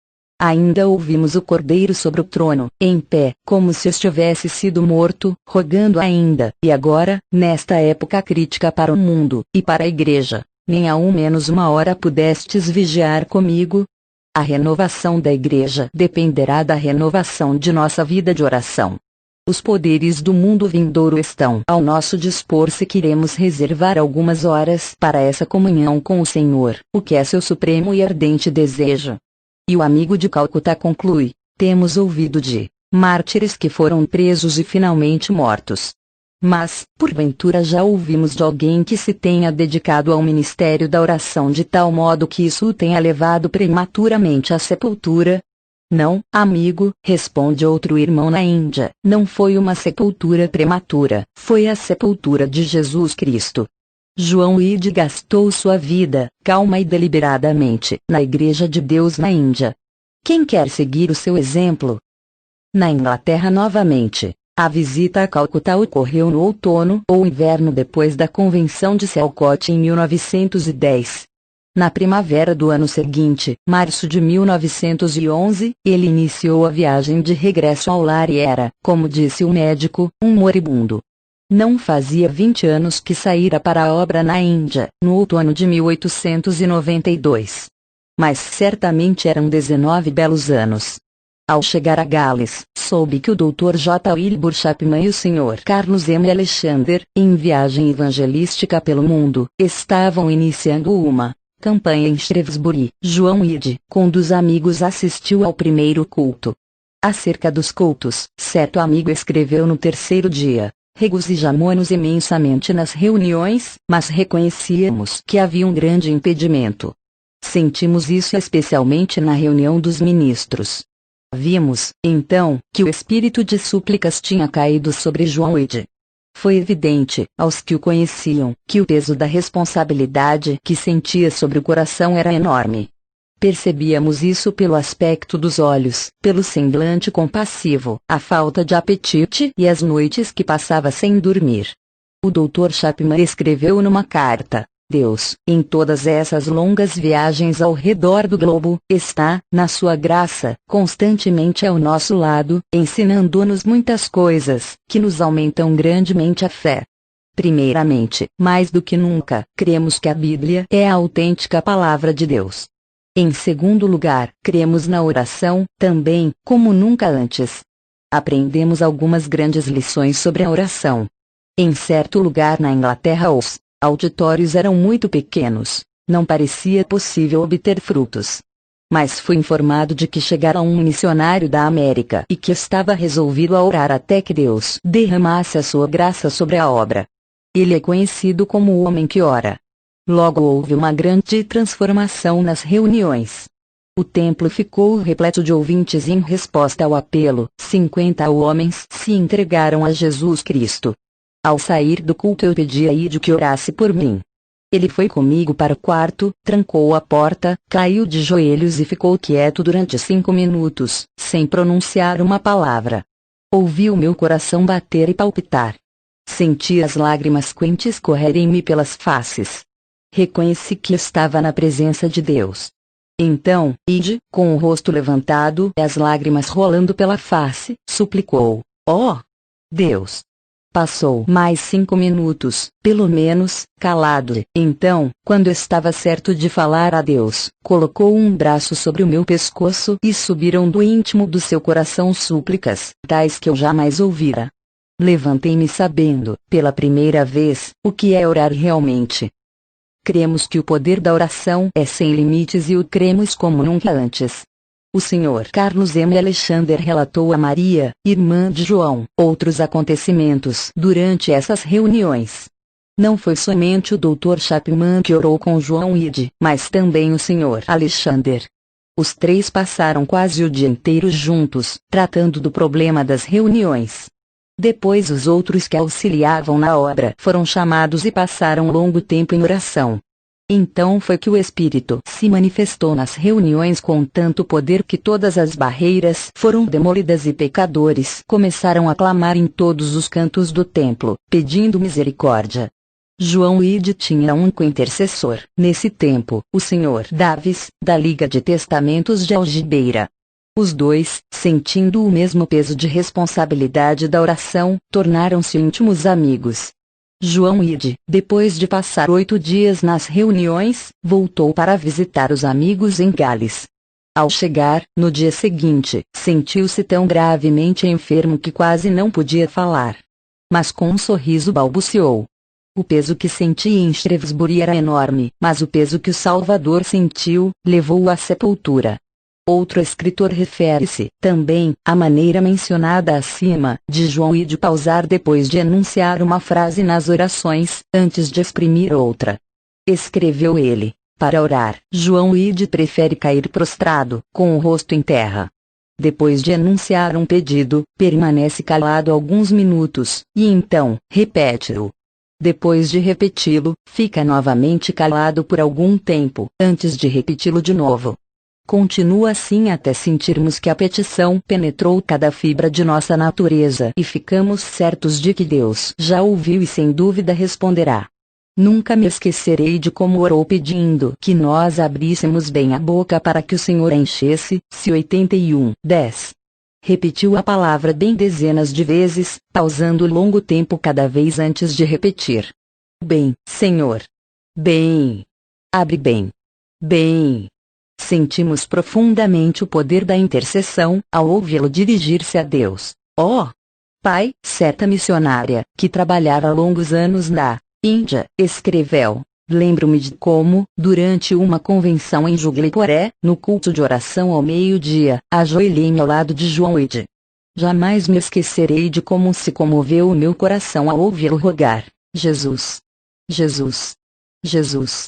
Ainda ouvimos o Cordeiro sobre o trono, em pé, como se estivesse sido morto, rogando ainda, e agora, nesta época crítica para o mundo, e para a igreja, nem ao menos 1 hora pudestes vigiar comigo? A renovação da igreja dependerá da renovação de nossa vida de oração. Os poderes do mundo vindouro estão ao nosso dispor se queremos reservar algumas horas para essa comunhão com o Senhor, o que é seu supremo e ardente desejo. E o amigo de Calcutá conclui: temos ouvido de mártires que foram presos e finalmente mortos. Mas, porventura já ouvimos de alguém que se tenha dedicado ao ministério da oração de tal modo que isso o tenha levado prematuramente à sepultura? Não, amigo, responde outro irmão na Índia, não foi uma sepultura prematura, foi a sepultura de Jesus Cristo. João Ide gastou sua vida, calma e deliberadamente, na Igreja de Deus na Índia. Quem quer seguir o seu exemplo? Na Inglaterra novamente, a visita a Calcutá ocorreu no outono ou inverno depois da Convenção de Selcott em 1910. Na primavera do ano seguinte, março de 1911, ele iniciou a viagem de regresso ao lar e era, como disse o médico, um moribundo. Não fazia 20 anos que saíra para a obra na Índia, no outono de 1892. Mas certamente eram 19 belos anos. Ao chegar a Gales, soube que o Dr. J. Wilbur Chapman e o Sr. Carlos M. Alexander, em viagem evangelística pelo mundo, estavam iniciando uma campanha em Shrewsbury. João Ide, com dos amigos, assistiu ao primeiro culto. Acerca dos cultos, certo amigo escreveu no terceiro dia: regozijamo-nos imensamente nas reuniões, mas reconhecíamos que havia um grande impedimento. Sentimos isso especialmente na reunião dos ministros. Vimos, então, que o espírito de súplicas tinha caído sobre João Ide. Foi evidente, aos que o conheciam, que o peso da responsabilidade que sentia sobre o coração era enorme. Percebíamos isso pelo aspecto dos olhos, pelo semblante compassivo, a falta de apetite e as noites que passava sem dormir. O Dr. Chapman escreveu numa carta: Deus, em todas essas longas viagens ao redor do globo, está, na sua graça, constantemente ao nosso lado, ensinando-nos muitas coisas, que nos aumentam grandemente a fé. Primeiramente, mais do que nunca, cremos que a Bíblia é a autêntica palavra de Deus. Em segundo lugar, cremos na oração, também, como nunca antes. Aprendemos algumas grandes lições sobre a oração. Em certo lugar na Inglaterra os auditórios eram muito pequenos, não parecia possível obter frutos. Mas fui informado de que chegara um missionário da América e que estava resolvido a orar até que Deus derramasse a sua graça sobre a obra. Ele é conhecido como o homem que ora. Logo houve uma grande transformação nas reuniões. O templo ficou repleto de ouvintes e, em resposta ao apelo, 50 homens se entregaram a Jesus Cristo. Ao sair do culto eu pedi a Ide que orasse por mim. Ele foi comigo para o quarto, trancou a porta, caiu de joelhos e ficou quieto durante 5 minutos, sem pronunciar uma palavra. Ouvi o meu coração bater e palpitar. Senti as lágrimas quentes correrem-me pelas faces. Reconheci que estava na presença de Deus. Então, Ide, com o rosto levantado e as lágrimas rolando pela face, suplicou: "Oh, Deus!" Passou mais 5 minutos, pelo menos, calado. Então, quando estava certo de falar a Deus, colocou um braço sobre o meu pescoço e subiram do íntimo do seu coração súplicas, tais que eu jamais ouvira. Levantei-me sabendo, pela primeira vez, o que é orar realmente. Cremos que o poder da oração é sem limites e o cremos como nunca antes. O Sr. Carlos M. Alexander relatou a Maria, irmã de João, outros acontecimentos durante essas reuniões. Não foi somente o Dr. Chapman que orou com João Ide, mas também o Sr. Alexander. Os três passaram quase o dia inteiro juntos, tratando do problema das reuniões. Depois os outros que auxiliavam na obra foram chamados e passaram longo tempo em oração. Então foi que o Espírito se manifestou nas reuniões com tanto poder que todas as barreiras foram demolidas e pecadores começaram a clamar em todos os cantos do templo, pedindo misericórdia. João Ide tinha um co-intercessor, nesse tempo, o Sr. Davis, da Liga de Testamentos de Algibeira. Os dois, sentindo o mesmo peso de responsabilidade da oração, tornaram-se íntimos amigos. João Ide, depois de passar 8 dias nas reuniões, voltou para visitar os amigos em Gales. Ao chegar, no dia seguinte, sentiu-se tão gravemente enfermo que quase não podia falar. Mas com um sorriso balbuciou. O peso que sentia em Shrewsbury era enorme, mas o peso que o Salvador sentiu, levou-o à sepultura. Outro escritor refere-se, também, à maneira mencionada acima, de João Ide pausar depois de enunciar uma frase nas orações, antes de exprimir outra. Escreveu ele: para orar, João Ide prefere cair prostrado, com o rosto em terra. Depois de enunciar um pedido, permanece calado alguns minutos, e então, repete-o. Depois de repeti-lo, fica novamente calado por algum tempo, antes de repeti-lo de novo. Continua assim até sentirmos que a petição penetrou cada fibra de nossa natureza e ficamos certos de que Deus já ouviu e sem dúvida responderá. Nunca me esquecerei de como orou pedindo que nós abríssemos bem a boca para que o Senhor a enchesse. 81:10. Repetiu a palavra bem dezenas de vezes, pausando longo tempo cada vez antes de repetir. Bem, Senhor. Bem. Abre bem. Bem. Sentimos profundamente o poder da intercessão, ao ouvi-lo dirigir-se a Deus. Oh! Pai, certa missionária, que trabalhara longos anos na Índia, escreveu: lembro-me de como, durante uma convenção em Jugliporé, no culto de oração ao meio-dia, ajoelhei-me ao lado de João Ide. Jamais me esquecerei de como se comoveu o meu coração ao ouvi-lo rogar: Jesus! Jesus! Jesus!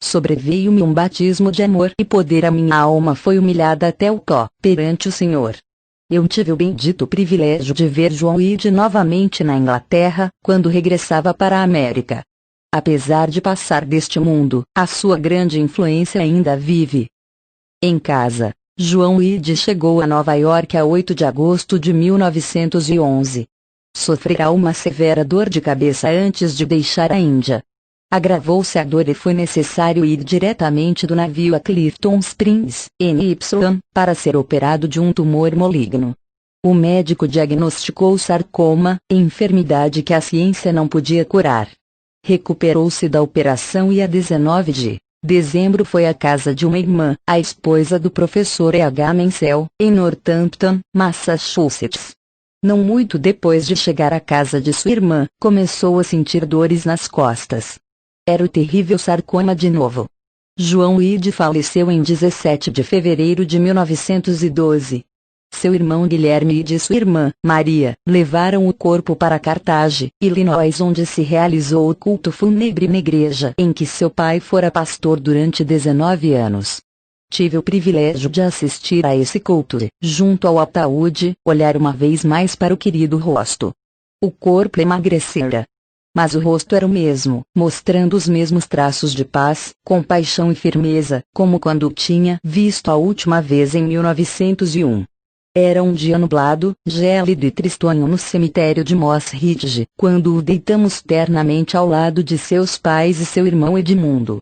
Sobreveio-me um batismo de amor e poder, a minha alma foi humilhada até o pó perante o Senhor. Eu tive o bendito privilégio de ver João Ide novamente na Inglaterra, quando regressava para a América. Apesar de passar deste mundo, a sua grande influência ainda vive. Em casa, João Ide chegou a Nova York a 8 de agosto de 1911. Sofrerá uma severa dor de cabeça antes de deixar a Índia. Agravou-se a dor e foi necessário ir diretamente do navio a Clifton Springs, NY, para ser operado de um tumor maligno. O médico diagnosticou sarcoma, enfermidade que a ciência não podia curar. Recuperou-se da operação e a 19 de dezembro foi à casa de uma irmã, a esposa do professor E.H. Menzel, em Northampton, Massachusetts. Não muito depois de chegar à casa de sua irmã, começou a sentir dores nas costas. Era o terrível sarcoma de novo. João Ide faleceu em 17 de fevereiro de 1912. Seu irmão Guilherme Ide e sua irmã, Maria, levaram o corpo para Carthage, Illinois, onde se realizou o culto fúnebre na igreja em que seu pai fora pastor durante 19 anos. Tive o privilégio de assistir a esse culto e, junto ao ataúde, olhar uma vez mais para o querido rosto. O corpo emagrecera. Mas o rosto era o mesmo, mostrando os mesmos traços de paz, compaixão e firmeza, como quando o tinha visto a última vez em 1901. Era um dia nublado, gélido e tristonho no cemitério de Moss Ridge, quando o deitamos ternamente ao lado de seus pais e seu irmão Edmundo.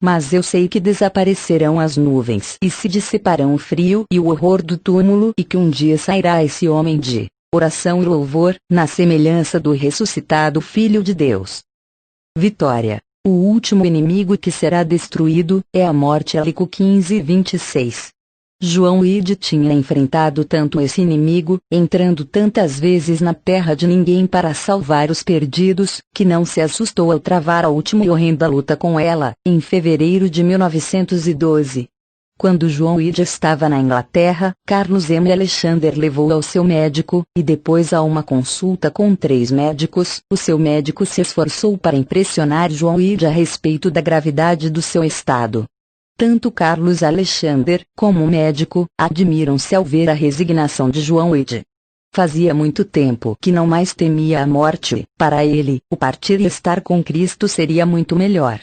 Mas eu sei que desaparecerão as nuvens e se dissiparão o frio e o horror do túmulo e que um dia sairá esse homem de oração e louvor, na semelhança do ressuscitado Filho de Deus. Vitória. O último inimigo que será destruído é a morte. Élico 15:26. João Ide tinha enfrentado tanto esse inimigo, entrando tantas vezes na terra de ninguém para salvar os perdidos, que não se assustou ao travar a última e horrenda luta com ela, em fevereiro de 1912. Quando João Ide estava na Inglaterra, Carlos M. Alexander levou-o ao seu médico, e depois a uma consulta com 3 médicos, o seu médico se esforçou para impressionar João Ide a respeito da gravidade do seu estado. Tanto Carlos Alexander, como o médico, admiram-se ao ver a resignação de João Ide. Fazia muito tempo que não mais temia a morte, para ele, o partir e estar com Cristo seria muito melhor.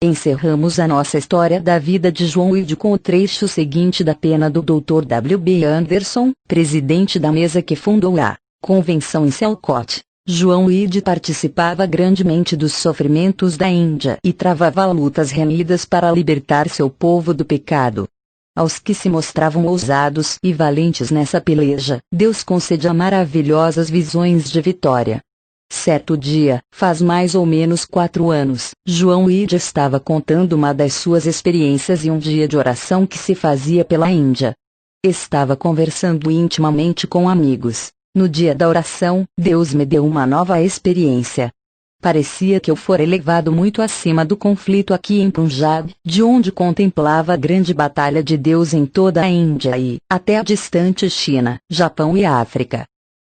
Encerramos a nossa história da vida de João Ide com o trecho seguinte da pena do Dr. W. B. Anderson, presidente da mesa que fundou a Convenção em Selcott. João Ide participava grandemente dos sofrimentos da Índia e travava lutas renhidas para libertar seu povo do pecado. Aos que se mostravam ousados e valentes nessa peleja, Deus concedia maravilhosas visões de vitória. Certo dia, faz mais ou menos 4 anos, João Ide estava contando uma das suas experiências em um dia de oração que se fazia pela Índia. Estava conversando intimamente com amigos. No dia da oração, Deus me deu uma nova experiência. Parecia que eu fora elevado muito acima do conflito aqui em Punjab, de onde contemplava a grande batalha de Deus em toda a Índia e até a distante China, Japão e África.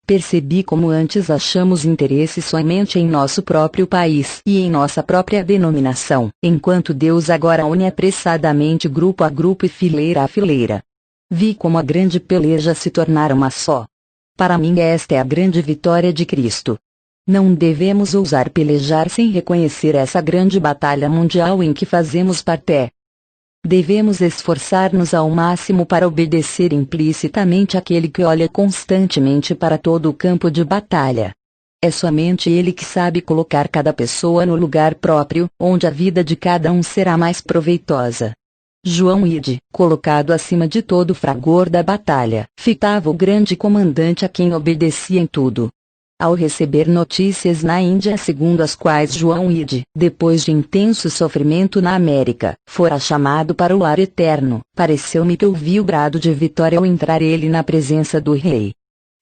Percebi como antes achamos interesse somente em nosso próprio país e em nossa própria denominação, enquanto Deus agora une apressadamente grupo a grupo e fileira a fileira. Vi como a grande peleja se tornara uma só. Para mim esta é a grande vitória de Cristo. Não devemos ousar pelejar sem reconhecer essa grande batalha mundial em que fazemos parte. Devemos esforçar-nos ao máximo para obedecer implicitamente àquele que olha constantemente para todo o campo de batalha. É somente Ele que sabe colocar cada pessoa no lugar próprio, onde a vida de cada um será mais proveitosa. João Ide, colocado acima de todo o fragor da batalha, fitava o grande comandante a quem obedecia em tudo. Ao receber notícias na Índia segundo as quais João Ide, depois de intenso sofrimento na América, fora chamado para o lar eterno, pareceu-me que ouvi o brado de vitória ao entrar ele na presença do rei.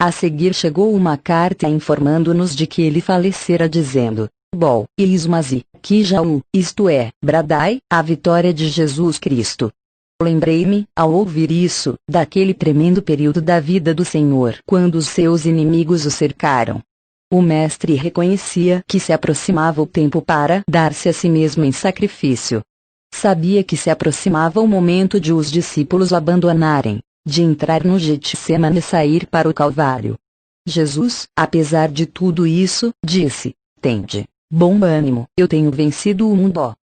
A seguir chegou uma carta informando-nos de que ele falecera dizendo: Bol, Ismazi, que Jaú, isto é, bradai, a vitória de Jesus Cristo. Lembrei-me, ao ouvir isso, daquele tremendo período da vida do Senhor quando os seus inimigos o cercaram. O mestre reconhecia que se aproximava o tempo para dar-se a si mesmo em sacrifício. Sabia que se aproximava o momento de os discípulos abandonarem, de entrar no Getsemane e sair para o Calvário. Jesus, apesar de tudo isso, disse: Tende bom ânimo, eu tenho vencido o mundo.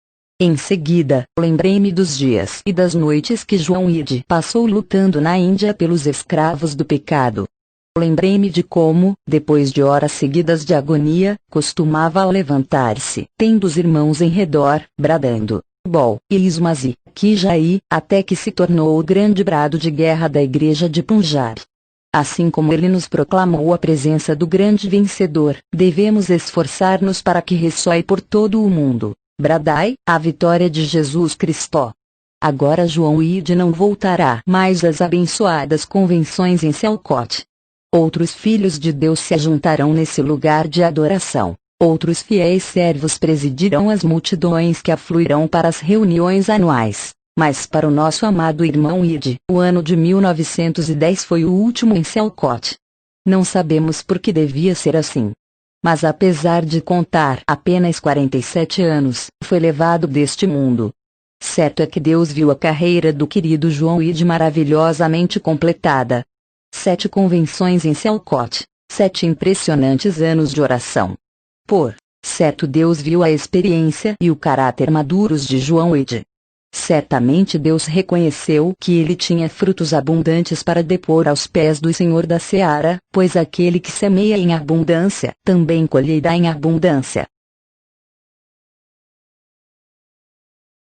Em seguida, lembrei-me dos dias e das noites que João Ide passou lutando na Índia pelos escravos do pecado. Lembrei-me de como, depois de horas seguidas de agonia, costumava levantar-se, tendo os irmãos em redor, bradando: Bol, Ismazi, Kijai, até que se tornou o grande brado de guerra da igreja de Punjab. Assim como ele nos proclamou a presença do grande vencedor, devemos esforçar-nos para que ressoe por todo o mundo: Bradai, a vitória de Jesus Cristo. Agora João Ide não voltará mais às abençoadas convenções em Selcote. Outros filhos de Deus se ajuntarão nesse lugar de adoração. Outros fiéis servos presidirão as multidões que afluirão para as reuniões anuais. Mas para o nosso amado irmão Ide, o ano de 1910 foi o último em Selcote. Não sabemos por que devia ser assim. Mas apesar de contar apenas 47 anos, foi levado deste mundo. Certo é que Deus viu a carreira do querido João Ide maravilhosamente completada. 7 convenções em Selcote, 7 impressionantes anos de oração. Por certo, Deus viu a experiência e o caráter maduros de João Ide. Certamente Deus reconheceu que ele tinha frutos abundantes para depor aos pés do Senhor da Seara, pois aquele que semeia em abundância, também colherá em abundância.